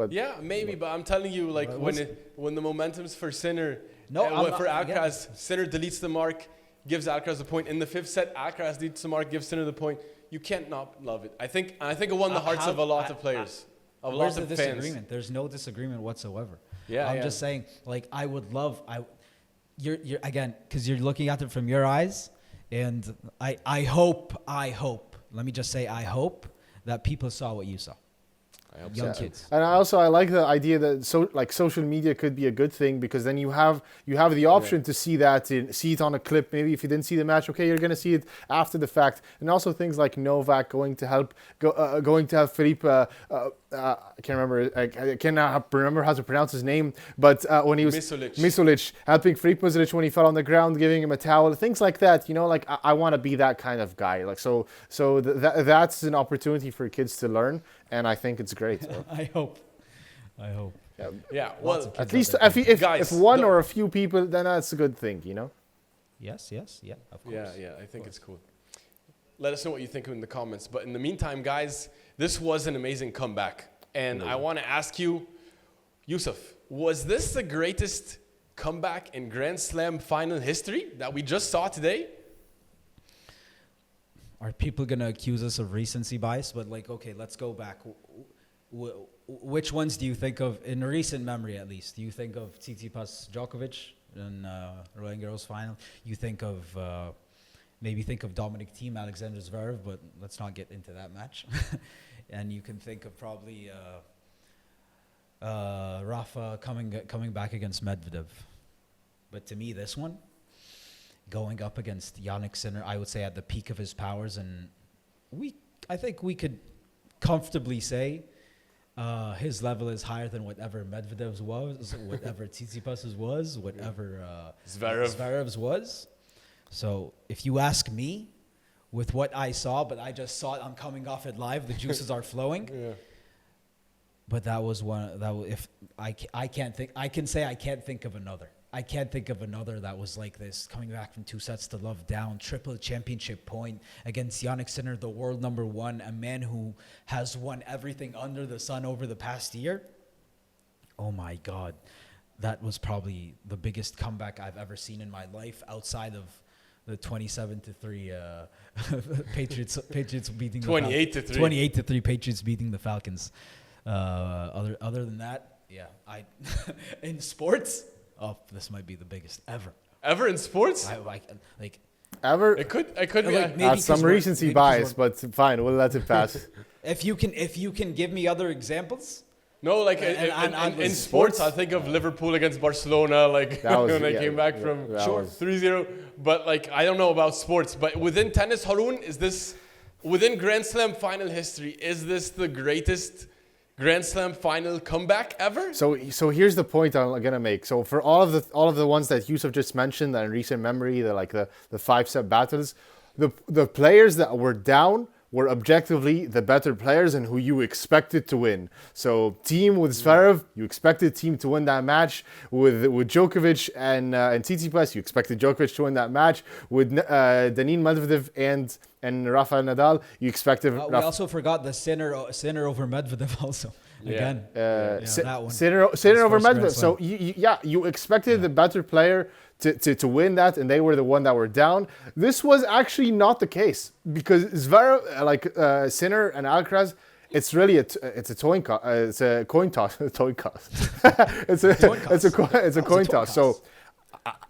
maybe, but I'm telling you, like when the momentum's for Sinner, for Alcaraz, Sinner deletes the mark, gives Alcaraz the point. In the 5th set, Alcaraz deletes the mark, gives Sinner the point. You can't not love it. I think it won the hearts of a lot of players, of lots of fans. Disagreement? There's no disagreement whatsoever. Yeah, I'm just saying, like, I would love. You're again, because you're looking at it from your eyes, and I hope. Let me just say, I hope that people saw what you saw. I hope young kids. And I like the idea that social media could be a good thing, because then you have the option to see it on a clip. Maybe if you didn't see the match, okay, you're going to see it after the fact. And also things like Novak going to help Philippe. I can't remember. I cannot remember how to pronounce his name. But when he was Misolic, helping Philippe Misolic when he fell on the ground, giving him a towel, things like that. You know, like I want to be that kind of guy. Like so that's an opportunity for kids to learn, and I think it's great. So. I hope. Yeah. Well, at least if one or a few people, then that's a good thing. You know. Yes. Yeah. Of course. Yeah. I think it's cool. Let us know what you think in the comments. But in the meantime, guys, this was an amazing comeback. And I want to ask you, Yusuf, was this the greatest comeback in Grand Slam final history that we just saw today? Are people going to accuse us of recency bias? But like, okay, let's go back. Which ones do you think of, in recent memory at least? Do you think of Tsitsipas Djokovic in Roland Garros final? You think of, maybe think of Dominic Thiem, Alexander Zverev, but let's not get into that match. And you can think of probably Rafa coming back against Medvedev. But to me, this one, going up against Jannik Sinner, I would say at the peak of his powers, and I think we could comfortably say his level is higher than whatever Medvedev's was, whatever Tsitsipas's was, whatever Zverev's was. So if you ask me, with what I saw, but I just saw it, I'm coming off it live, the juices are flowing. Yeah. But that was one that if I can't think, I can say I can't think of another. I can't think of another that was like this, coming back from 2 sets to love down, triple championship point against Jannik Sinner, the world number 1, a man who has won everything under the sun over the past year. Oh my God, that was probably the biggest comeback I've ever seen in my life, outside of the 27-3 Patriots beating 28-3 28-3 Patriots beating the Falcons. Other than that, yeah, in sports. Oh, this might be the biggest ever. Ever in sports? Ever? It could be. That's some recency bias, but fine, we'll let it pass. If you can give me other examples. No, like in sports, I think of Liverpool against Barcelona, like when they came back from 3-0. But like, I don't know about sports. But within tennis, Haroon, is this, within Grand Slam final history, is this the greatest Grand Slam final comeback ever? So here's the point I'm gonna make. So for all of the ones that Yusuf just mentioned, that in recent memory, the 5-set battles, the players that were down were objectively the better players and who you expected to win. So Thiem with Zverev, you expected Thiem to win that match. With Djokovic and Tsitsipas, you expected Djokovic to win that match. With Daniil Medvedev and Rafael Nadal, you expected... we also forgot the Sinner over Medvedev also. Again, that one. Sinner over Medvedev. So you expected the better player to win that, and they were the one that were down. This was actually not the case, because Zverev, Sinner and Alcaraz, it's really it's a coin toss. It's a coin toss. It's a coin toss. So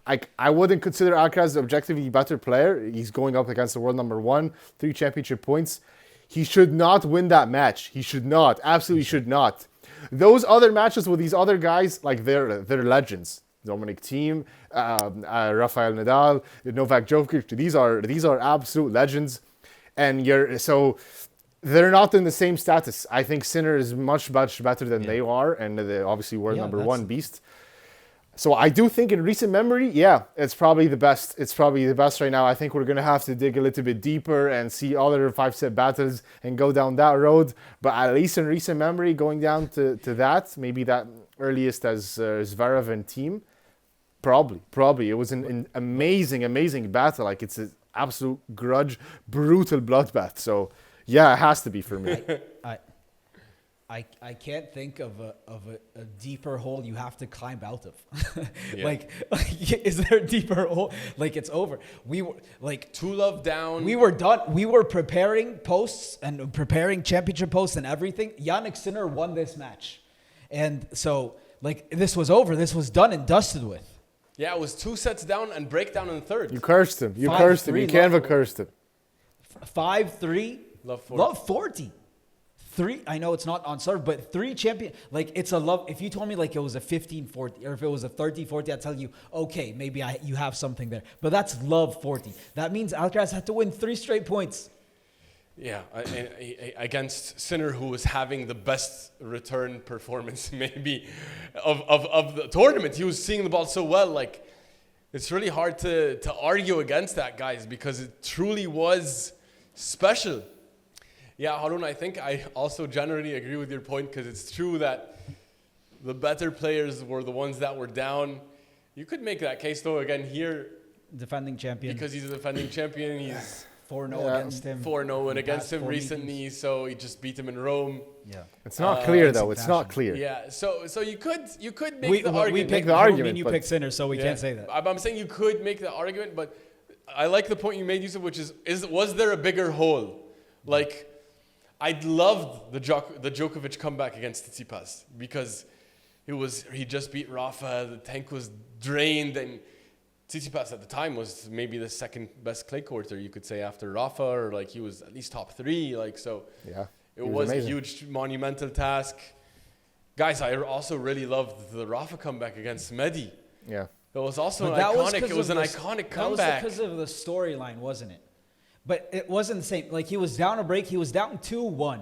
I wouldn't consider Alcaraz the objectively better player. He's going up against the world number 1, 3 championship points. He should not win that match. He should not. Absolutely should not. Those other matches with these other guys, like they're legends. Dominic Thiem, Rafael Nadal, Novak Djokovic. These are absolute legends, and they're not in the same status. I think Sinner is much better than they are, and they obviously were number 1 beast. So I do think in recent memory, it's probably the best. It's probably the best right now. I think we're going to have to dig a little bit deeper and see other 5-set battles and go down that road. But at least in recent memory, going down to that, maybe that earliest as Zverev and Thiem, probably. It was an amazing battle. Like, it's an absolute brutal bloodbath. So, yeah, it has to be for me. I can't think of a deeper hole you have to climb out of. Like, is there a deeper hole? Like, it's over. We were like 2 love down. We were done. We were preparing posts and preparing championship posts and everything. Jannik Sinner won this match, and so like this was over. This was done and dusted with. Yeah, it was 2 sets down and breakdown in third. You cursed him. You cursed him. You can't have cursed him. 5-3. Love 40. 3, I know it's not on serve, but 3 champion, like it's a love. If you told me like it was a 15-40 or if it was a 30-40, I'd tell you, okay, maybe you have something there. But that's love 40. That means Alcaraz had to win 3 straight points. Yeah, against Sinner, who was having the best return performance maybe of the tournament. He was seeing the ball so well. Like, it's really hard to argue against that, guys, because it truly was special. Yeah, Haroon, I think I also generally agree with your point, because it's true that the better players were the ones that were down. You could make that case, though, again, here. Defending champion. Because he's a defending champion. He's 4-0 against him. 4-0 and The against past him 4 recently, meetings. so he just beat him in Rome. Yeah. It's not clear though. it's It's not fashion. clear. Yeah, so you could make the argument. make the I don't argument, mean you but- picked Sinner, so we can't say that. I'm saying you could make the argument, but I like the point you made, Yusuf, which is was there a bigger hole? Like, I loved the Djokovic comeback against Tsitsipas because he just beat Rafa, the tank was drained, and Tsitsipas at the time was maybe the second best clay courter, you could say, after Rafa, or like he was at least top 3, like, so Yeah. it was a huge monumental task. Guys, I also really loved the Rafa comeback against Mehdi. Yeah. It was also But iconic comeback. That was because of the storyline, wasn't it? But it wasn't the same. Like, he was down a break. He was down 2-1.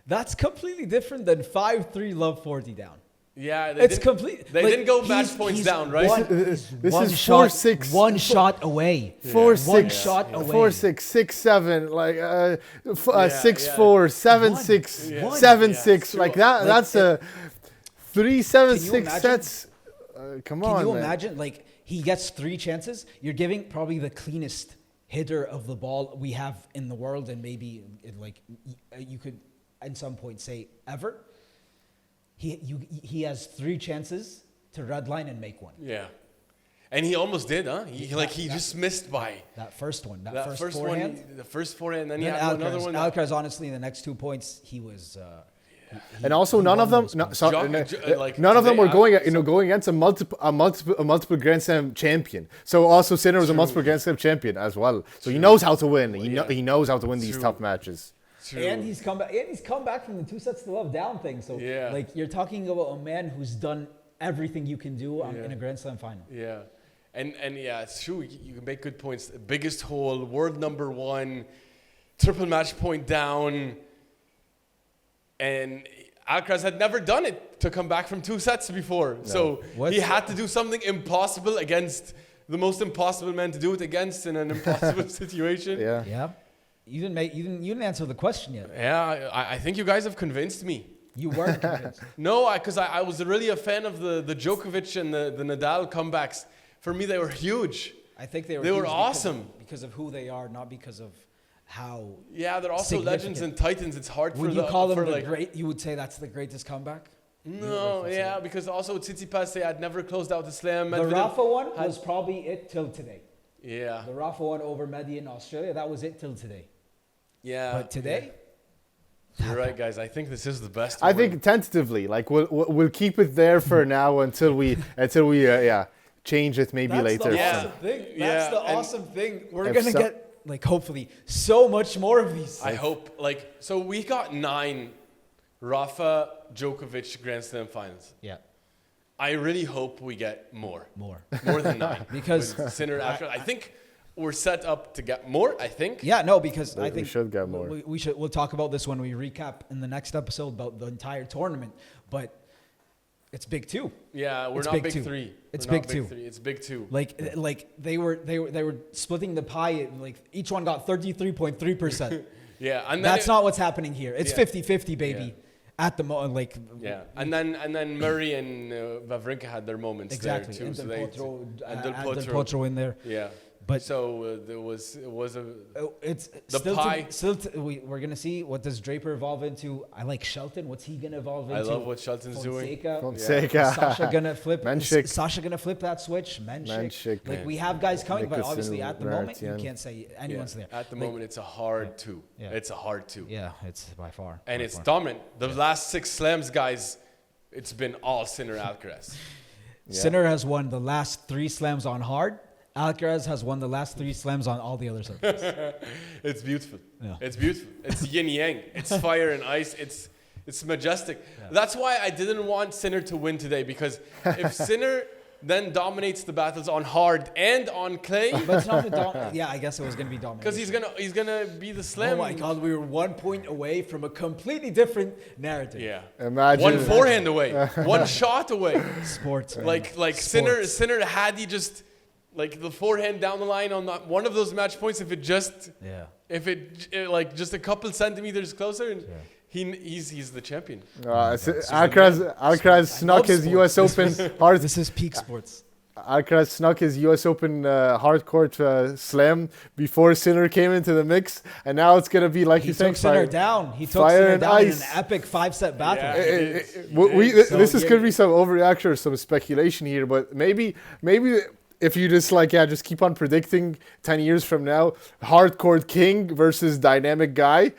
That's completely different than 5-3 love 40 down. Yeah, They didn't go match points down, right? This one is shot, 4-6. one shot away. 4-6. One shot away. 4-6, 6-7, like 6-4, One. 7-6, Yeah. 7-6. Yeah, Like true. that. That's a 3-7-6 imagine- sets. Come on, Can you man. imagine? Like, he gets 3 chances. You're giving probably the cleanest hitter of the ball we have in the world, and maybe you could, at some point, say ever. He has 3 chances to redline and make one. Yeah. And he almost did, huh? He just missed by That first one, that first one, forehand. the first forehand, and then he Then had another one. Alcaraz, honestly, in the next 2 points, he was. And also, none of them, won those points. none of them were going, today, going against a multiple Grand Slam champion. So also, Sinner was a multiple Grand Slam champion as well. So he knows how to win. He knows how to win these tough matches. True. And he's come back. And he's come back from the 2 sets to love down thing. So Yeah. like, you're talking about a man who's done everything you can do in a Grand Slam final. Yeah. And yeah, it's true. You can make good points. Biggest hole, world number 1, triple match point down. And Alcaraz had never done it to come back from 2 sets before. So he had to do something impossible against the most impossible man to do it against in an impossible situation. Yeah. Yeah. You didn't answer the question yet. Yeah, I think you guys have convinced me. You weren't convinced. No, because I was really a fan of the Djokovic and the Nadal comebacks. For me, they were huge. I think they were They were huge awesome. because of who they are, not because of how. Yeah, they're also legends and titans. It's hard Would for you call them for the like, great? You would say that's the greatest comeback. No, yeah, because also Tsitsipas, they had never closed out the slam. The Medvedev Rafa one had- was probably it till today. Yeah, The Rafa one over Mehdi in Australia, that was it till today. yeah. But today, You're right, guys. I think this is the best. I one. think tentatively, like we'll keep it there for now until we change it maybe that's later. the Yeah. awesome thing. Yeah, That's the and awesome thing. We're if gonna so- get, like, hopefully so much more of these. I hope, so we got 9 Rafa Djokovic Grand Slam finals. Yeah, I really hope we get more more. than 9 Because with Sinner after. I think we're set up to get more. I think. Yeah, no, because I We think should get more. We should. We'll talk about this when we recap in the next episode about the entire tournament. But it's big too. Yeah, we're It's not big big two. 3. It's We're not big two. 3. It's big 2. Like they were splitting the pie. Like, each one got 33.3%. Yeah, and then That's not what's happening here. It's Yeah. 50-50, baby. Yeah. At the moment, like, Yeah, and then Murray and Wawrinka had their moments exactly. there too. And so then they Potro, Del Del Potro in there. Yeah, But so it was a it's The still pie. We're gonna see what does Draper evolve into. I like Shelton. What's he gonna evolve into? I love what Shelton's doing. Fonseca. Sasha gonna flip. Menchik. Is Sasha gonna flip that switch? Menchik. Like, we have guys coming, but Nicholson, obviously at the moment you Martian. can't say anyone's there. At the Like, moment, it's a hard 2. Yeah. It's a hard 2. Yeah, it's by far. And by it's far. dominant. The last 6 slams, guys, it's been all Sinner Alcaraz. Sinner has won the last 3 slams on hard. Alcaraz has won the last 3 slams on all the other surfaces. It's beautiful. Yeah. It's beautiful. It's yin yang. It's fire and ice. It's majestic. That's why I didn't want Sinner to win today, because if Sinner then dominates the battles on hard and on clay, But it's not the yeah, I guess it was gonna be dominant. because he's gonna be the slam. Oh my God, we were 1 point away from a completely different narrative. Yeah. Imagine. One forehand away. One shot away. Sports. Man. Like Sports. Sinner had he just like the forehand down the line on that one of those match points, if it like just a couple centimeters closer, and he's the champion. Alcaraz snuck his sports. U.S. Open hard. This is peak sports. Alcaraz snuck his U.S. Open hardcourt slam before Sinner came into the mix, and now it's gonna be like he you took said, Sinner down. He took Sinner down in an epic 5-set battle. Yeah. This is gonna be some overreaction or some speculation here, but maybe if you just keep on predicting 10 years from now, hardcourt king versus dynamic guy.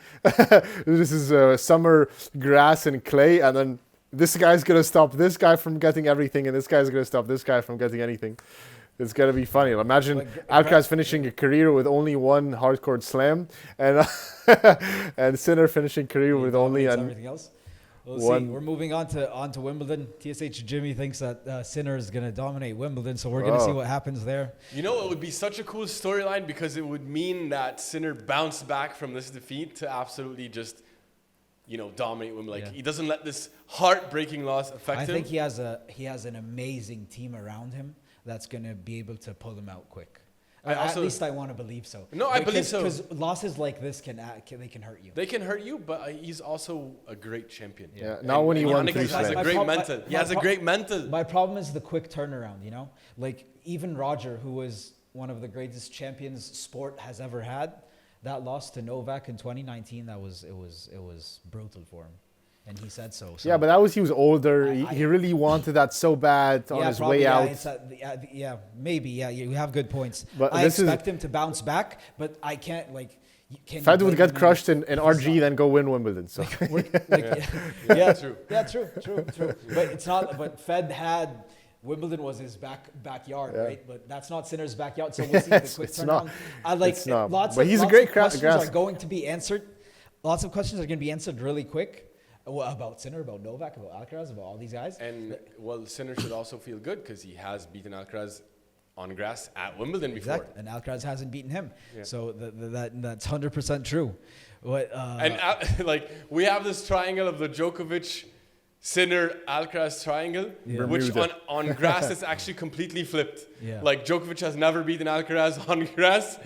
This is summer grass and clay, and then this guy's going to stop this guy from getting everything, and this guy's going to stop this guy from getting anything. It's going to be funny. Imagine Alcaraz finishing a career with only one hardcourt slam, and and Sinner finishing career with only everything else. We'll see. We're moving on to Wimbledon. TSH Jimmy thinks that Sinner is going to dominate Wimbledon, so we're going to see what happens there. You know, it would be such a cool storyline because it would mean that Sinner bounced back from this defeat to absolutely just, dominate Wimbledon. Like he doesn't let this heartbreaking loss affect him. I think he has an amazing team around him that's going to be able to pull him out quick. At least I want to believe so. No, I believe so. Because losses like this can hurt you. They can hurt you, but he's also a great champion. Yeah. Not when he won Jannik 3 slams. He has a great mental. My problem is the quick turnaround. Like even Roger, who was one of the greatest champions sport has ever had, that loss to Novak in 2019, it was brutal for him. And he said so. Yeah, but he was older. He really wanted that so bad on his way out. Maybe. Yeah, you have good points. But I expect him to bounce back, but I can't Fed would get crushed in RG, then go win Wimbledon. So true. Yeah, true. But it's not. But Fed had Wimbledon was his backyard, right? But that's not Sinner's backyard. So we'll see the quick turnaround. It's not. Lots but of, he's lots a great of questions grasp. are going to be answered. Lots of questions are going to be answered really quick. About Sinner, about Novak, about Alcaraz, about all these guys. And Sinner should also feel good because he has beaten Alcaraz on grass at Wimbledon before. Exactly. And Alcaraz hasn't beaten him. Yeah. So that's 100% true. We have this triangle of the Djokovic, Sinner, Alcaraz triangle, which on grass is actually completely flipped. Yeah. Like Djokovic has never beaten Alcaraz on grass,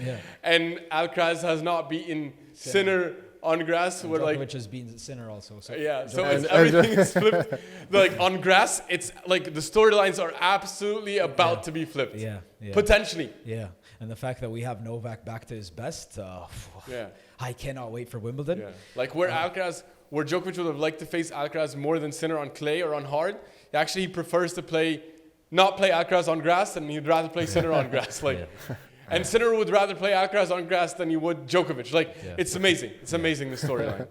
and Alcaraz has not beaten Sinner on grass. Djokovic has beaten Sinner also. So everything is flipped. Like on grass, it's like the storylines are absolutely about to be flipped. Yeah. Potentially. Yeah. And the fact that we have Novak back to his best, I cannot wait for Wimbledon. Yeah. Like where Djokovic would have liked to face Alcaraz more than Sinner on clay or on hard, he prefers to not play Alcaraz on grass, and he'd rather play Sinner on grass. And Sinner would rather play Alcaraz on grass than he would Djokovic. It's amazing. It's amazing, the storyline.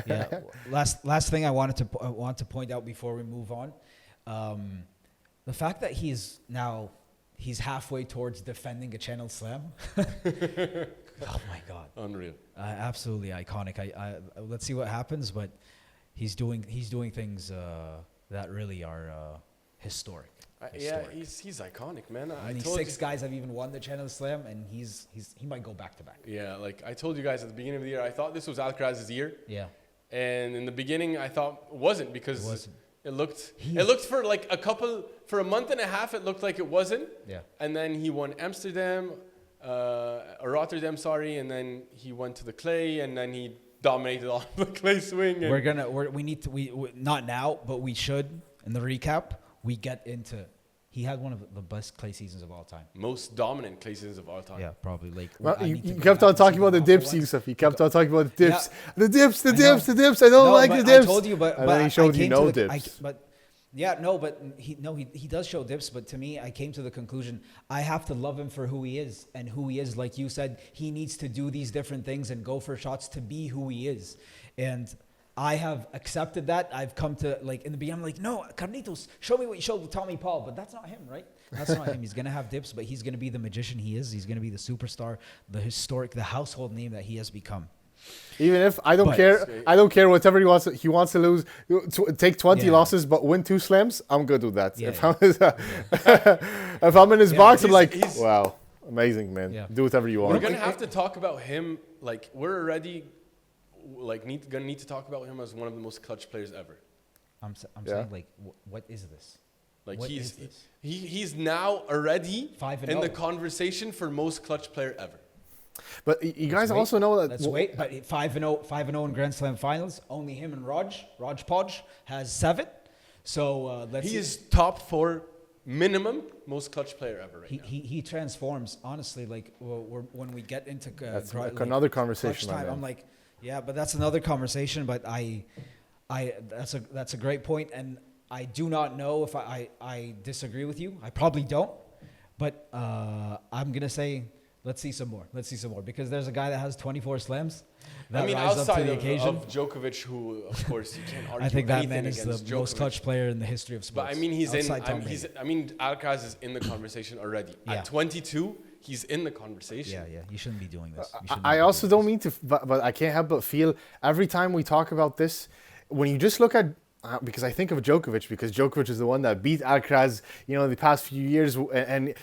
Yeah. Last thing I want to point out before we move on, the fact that he's halfway towards defending a Channel Slam. Oh my God. Unreal. Absolutely iconic. Let's see what happens, but he's doing things that really are historic. He's iconic, man. Only 6 guys have even won the Channel Slam, and he might go back to back. Yeah, like I told you guys at the beginning of the year, I thought this was Alcaraz's year. Yeah. And in the beginning, I thought it wasn't because it looked for a month and a half, it looked like it wasn't. Yeah. And then he won Amsterdam, Rotterdam, and then he went to the clay, and then he dominated on the clay swing. Not now, but we should in the recap. We get into. He had one of the best clay seasons of all time. Most dominant clay seasons of all time. Yeah, probably. You kept on talking about the dips, Yusuf. You kept on talking about the dips. Yeah. The dips. I don't like the dips. I told you, but then he showed you no dips. He does show dips. But to me, I came to the conclusion I have to love him for who he is, and who he is. Like you said, he needs to do these different things and go for shots to be who he is, and I have accepted that. I've come to, in the beginning, I'm like, no, Carlitos, show me what you showed with Tommy Paul. But that's not him, right? That's not him. He's going to have dips, but he's going to be the magician he is. He's going to be the superstar, the historic, the household name that he has become. Even if I don't care whatever he wants to lose, take 20 losses but win 2 slams, I'm good with that. If I'm in his box, I'm like, wow, amazing, man. Yeah. Do whatever you want. We're going to have to talk about him. We're already... gonna need to talk about him as one of the most clutch players ever. I'm saying, what is this? He's now already in the conversation for most clutch player ever. But you guys also know that. Let's wait. But 5-0 in Grand Slam finals. Only him and Raj Podge has 7. So he is top 4 minimum most clutch player ever right now. He transforms, honestly. Like when we get into That's like another conversation. clutch time, I'm like, yeah, but that's another conversation. But that's a great point, and I do not know if I disagree with you. I probably don't, but I'm gonna say let's see some more. Let's see some more, because there's a guy that has 24 slams. I mean, outside of Djokovic, who of course you can't argue. I think that man is the most clutch player in the history of sports. But I mean, Alcaraz is in the conversation already. Yeah. At 22, he's in the conversation. Yeah. You shouldn't be doing this. I also don't mean to, but I can't help but feel every time we talk about this, when you just look at, because I think of Djokovic, because Djokovic is the one that beat Alcaraz, the past few years, and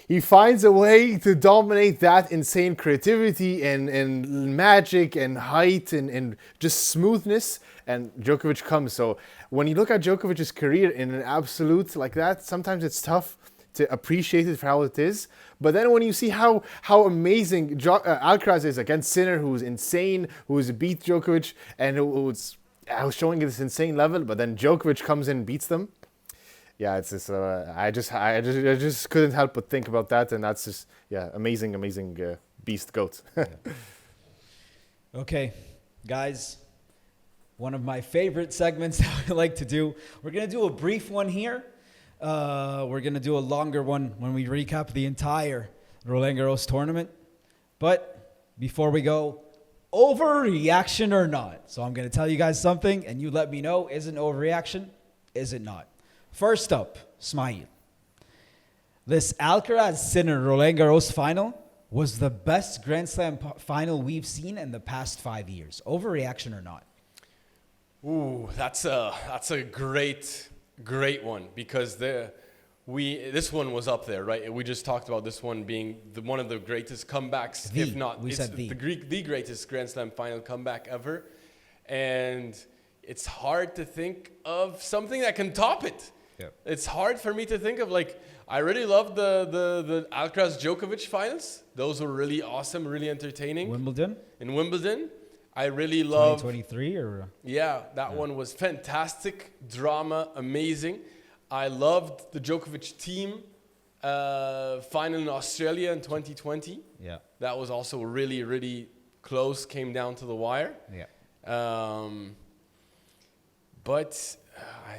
he finds a way to dominate that insane creativity and magic and height and just smoothness, and Djokovic comes. So when you look at Djokovic's career in an absolute like that, sometimes it's tough to appreciate it for how it is. But then when you see how amazing Alcaraz is against Sinner, who's insane, who's beat Djokovic, and who's showing this insane level, but then Djokovic comes in and beats them. Yeah, it's just I just couldn't help but think about that, and that's just amazing beast goat. Okay, guys, one of my favorite segments that I like to do. We're gonna do a brief one here. We're gonna do a longer one when we recap the entire Roland Garros tournament. But before we go, overreaction or not? So I'm gonna tell you guys something, and you let me know: is it an overreaction? Is it not? First up, Smail. This Alcaraz Sinner Roland Garros final was the best Grand Slam final we've seen in the past 5 years. Overreaction or not? Ooh, that's a great one, because this one was up there, right? We just talked about this one being one of the greatest comebacks, if not the greatest Grand Slam final comeback ever, and it's hard to think of something that can top it. Yep. It's hard for me to think of, I really loved the Alcaraz Djokovic finals. Those were really awesome, really entertaining. In Wimbledon. I really loved 2023 or that one was fantastic, drama, amazing. I loved the Djokovic team final in Australia in 2020. Yeah. That was also really, really close, came down to the wire. Yeah. But I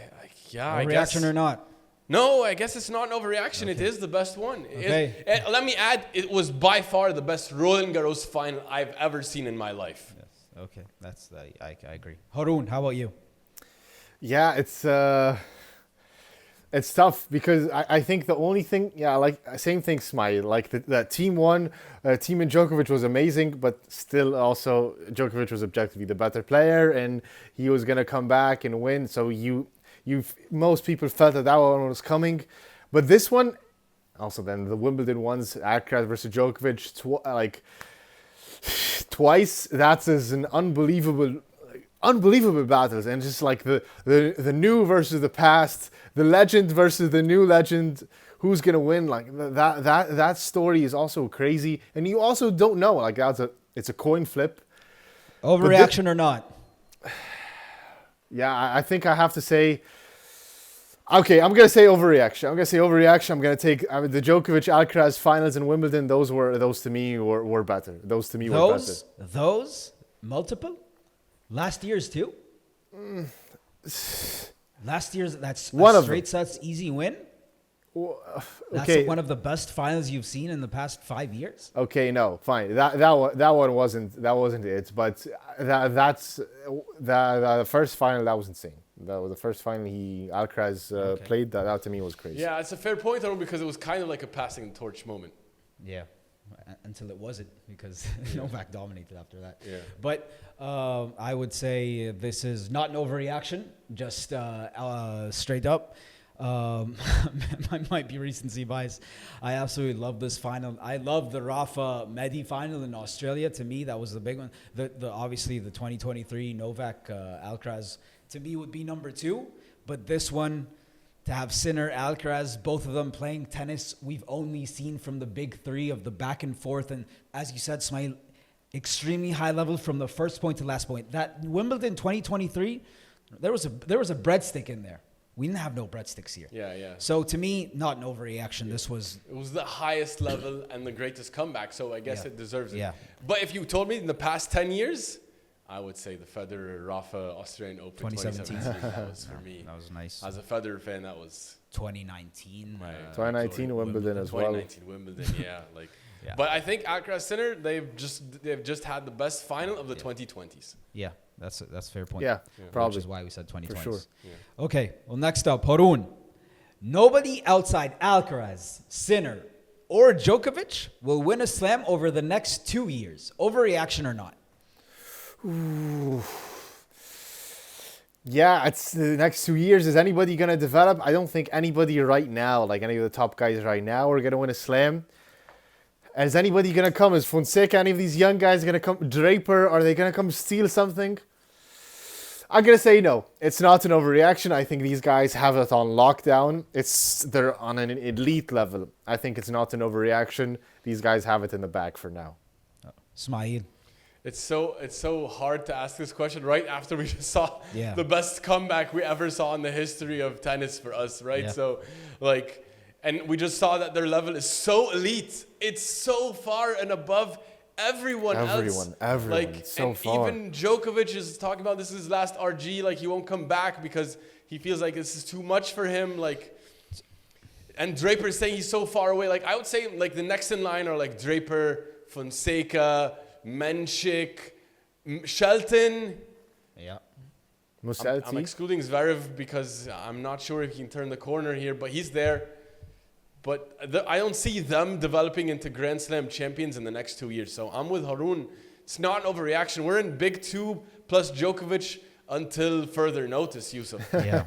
guess. Overreaction or not? No, I guess it's not an overreaction. Okay. It is the best one. Okay. Let me add, it was by far the best Roland Garros final I've ever seen in my life. Yes. Okay, I agree. Haroon, how about you? Yeah, it's tough, because I think the only thing, same thing, Smile. That team won, team in Djokovic was amazing, but still also Djokovic was objectively the better player, and he was going to come back and win. So most people felt that one was coming. But this one, also then the Wimbledon ones, Alcaraz versus Djokovic, twice, that's an unbelievable battles, and just the new versus the past, the legend versus the new legend, who's gonna win? That story is also crazy, and you also don't know. It's a coin flip. Overreaction or not? Yeah, I think I have to say. Okay, I'm gonna say overreaction. I'm gonna take the Djokovic Alcaraz finals in Wimbledon. Those to me were better. Those multiple. Last year's too? Last year's, that's one a straight sets easy win? Okay. That's one of the best finals you've seen in the past 5 years? Okay, no, fine. That one wasn't it, but that's the first final, that was insane. That was the first final Alcaraz played. That to me was crazy. Yeah, it's a fair point, though, because it was kind of like a passing the torch moment. Yeah. Until it wasn't, because Novak dominated after that. Yeah. But I would say this is not an overreaction, just straight up. I might be recency bias. I absolutely love this final. I love the Rafa Medi final in Australia. To me, that was the big one. Obviously the 2023 Novak Alcaraz to me would be number 2. But this one, to have Sinner, Alcaraz, both of them playing tennis, we've only seen from the big 3 of the back and forth. And as you said, Smail, extremely high level from the first point to last point. That Wimbledon 2023, there was a breadstick in there. We didn't have no breadsticks here. Yeah. So to me, not an overreaction. It was the highest level and the greatest comeback. So I guess it deserves it. Yeah. But if you told me in the past 10 years, I would say the Federer Rafa Australian Open 2017. That was for me. That was nice. As a Federer fan, that was 2019. 2019 Wimbledon as well. 2019 Wimbledon, yeah. But I think Alcaraz Sinner, they've just had the best final of the 2020s. Yeah, that's a fair point. Yeah, probably. Which is why we said 2020s. For sure. Yeah. Okay, well, next up, Harun. Nobody outside Alcaraz, Sinner, or Djokovic will win a slam over the next 2 years. Overreaction or not? Ooh. Yeah, it's the next 2 years. Is anybody going to develop? I don't think anybody right now, like any of the top guys right now, are going to win a slam. Is anybody going to come? Is Fonseca, any of these young guys going to come? Draper, are they going to come steal something? I'm going to say no. It's not an overreaction. I think these guys have it on lockdown. They're on an elite level. I think it's not an overreaction. These guys have it in the bag for now. Smail. It's so hard to ask this question right after we just saw the best comeback we ever saw in the history of tennis for us, right? Yeah. So, and we just saw that their level is so elite. It's so far and above everyone else. Everyone. So far. Even Djokovic is talking about this is his last RG. He won't come back because he feels like this is too much for him. And Draper is saying he's so far away. I would say the next in line are Draper, Fonseca, Menchik, Shelton. Yeah. I'm excluding Zverev because I'm not sure if he can turn the corner here, but he's there. But I don't see them developing into Grand Slam champions in the next 2 years. So I'm with Harun. It's not an overreaction. We're in big two plus Djokovic until further notice, Yusuf. Yeah.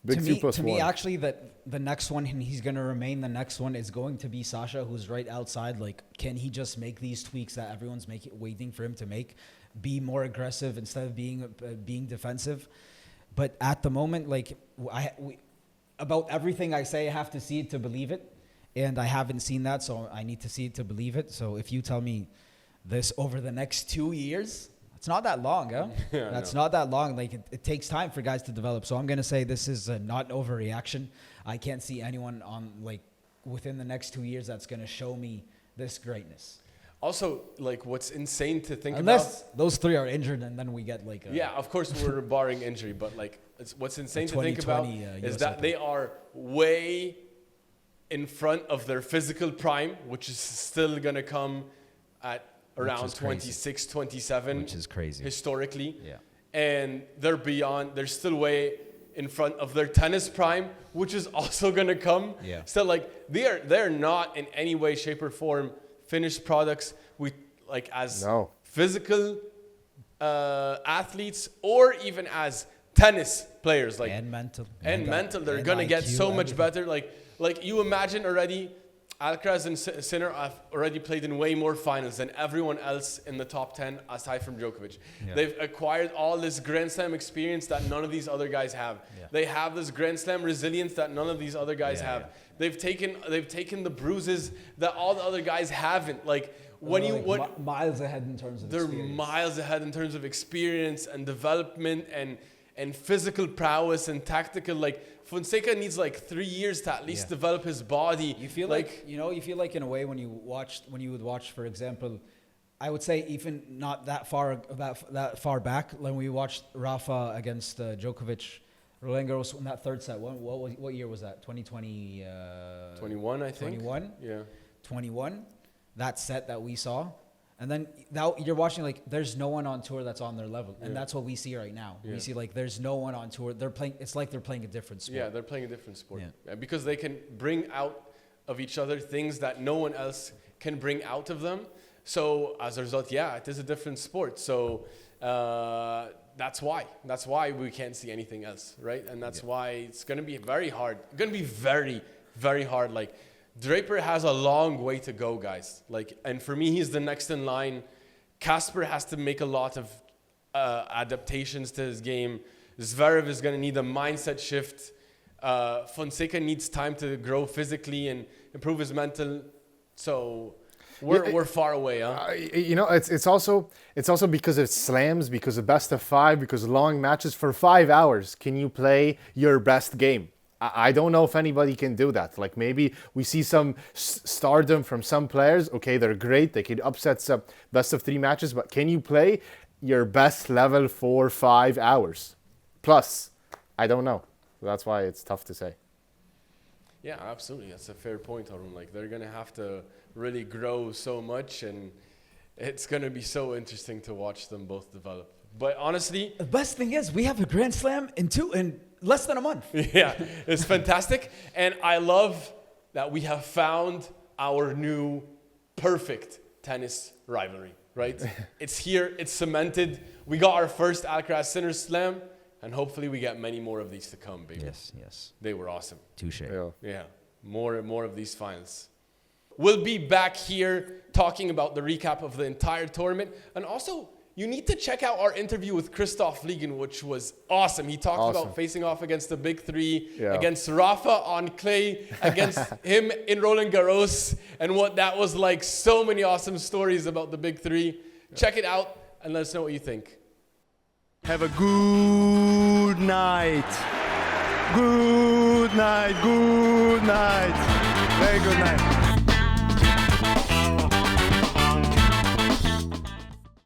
To me, actually, that the next one, and he's going to remain the next one, is going to be Sasha, who's right outside. Can he just make these tweaks that everyone's waiting for him to make? Be more aggressive instead of being defensive. But at the moment, about everything I say, I have to see it to believe it. And I haven't seen that, so I need to see it to believe it. So if you tell me this over the next 2 years... It's not that long, huh? Yeah, That's not that long. It takes time for guys to develop. So I'm going to say this is not an overreaction. I can't see anyone within the next 2 years that's going to show me this greatness. Also, what's insane to think Unless those three are injured and then we get yeah, of course we're barring injury, but what's insane to think about is that they are way in front of their physical prime, which is still going to come at around 26, 27. Which is crazy. Historically. Yeah. And they're still way in front of their tennis prime, which is also going to come. Yeah. So they're not in any way, shape or form finished products physical athletes or even as tennis players. And mental. They're going to get so much better. You imagine already, Alcaraz and Sinner have already played in way more finals than everyone else in the top 10 aside from Djokovic. Yeah. They've acquired all this Grand Slam experience that none of these other guys have. Yeah. They have this Grand Slam resilience that none of these other guys have. Yeah. They've taken the bruises that all the other guys haven't. Miles ahead in terms of they're experience. Miles ahead in terms of experience and development and physical prowess and tactical. Fonseca needs 3 years to at least develop his body. You feel you feel like in a way when you would watch, for example, I would say even not that far back when we watched Rafa against Djokovic, Roland Garros in that third set. What year was that? 2020. 21, I think. 21. Yeah. 21. That set that we saw. And then now you're watching there's no one on tour that's on their level, and that's what we see right now. Yeah. We see there's no one on tour. They're playing. It's like they're playing a different sport. Yeah, they're playing a different sport. Yeah. Because they can bring out of each other things that no one else can bring out of them. So as a result, it is a different sport. So that's why we can't see anything else, right? And that's why it's going to be very hard. It's going to be very, very hard. Draper has a long way to go, guys. And for me, he's the next in line. Casper has to make a lot of adaptations to his game. Zverev is going to need a mindset shift. Fonseca needs time to grow physically and improve his mental. So We're far away, huh? You know, it's also because of slams, because of best of 5, because of long matches. For 5 hours, can you play your best game? I don't know if anybody can do that. Like, maybe we see some stardom from some players. Okay, they're great. They can upset some best of 3 matches. But can you play your best level for 5 hours? Plus, I don't know. That's why it's tough to say. Yeah, absolutely. That's a fair point, Arun. Like, they're going to have to really grow so much, and it's going to be so interesting to watch them both develop. But honestly, the best thing is we have a Grand Slam in less than a month. Yeah, it's fantastic. And I love that we have found our new perfect tennis rivalry, right? It's here, it's cemented. We got our first Alcaraz Sinner Slam, and hopefully we get many more of these to come, baby. Yes. They were awesome. Touche. Yeah, more and more of these finals. We'll be back here talking about the recap of the entire tournament. And also, you need to check out our interview with Christoph Ligon, which was awesome. He talked about facing off against the big 3, against Rafa on clay, against him in Roland Garros, and what that was like. So many awesome stories about the big 3. Check it out and let us know what you think. Have a good night. Good night. Good night. Very good night.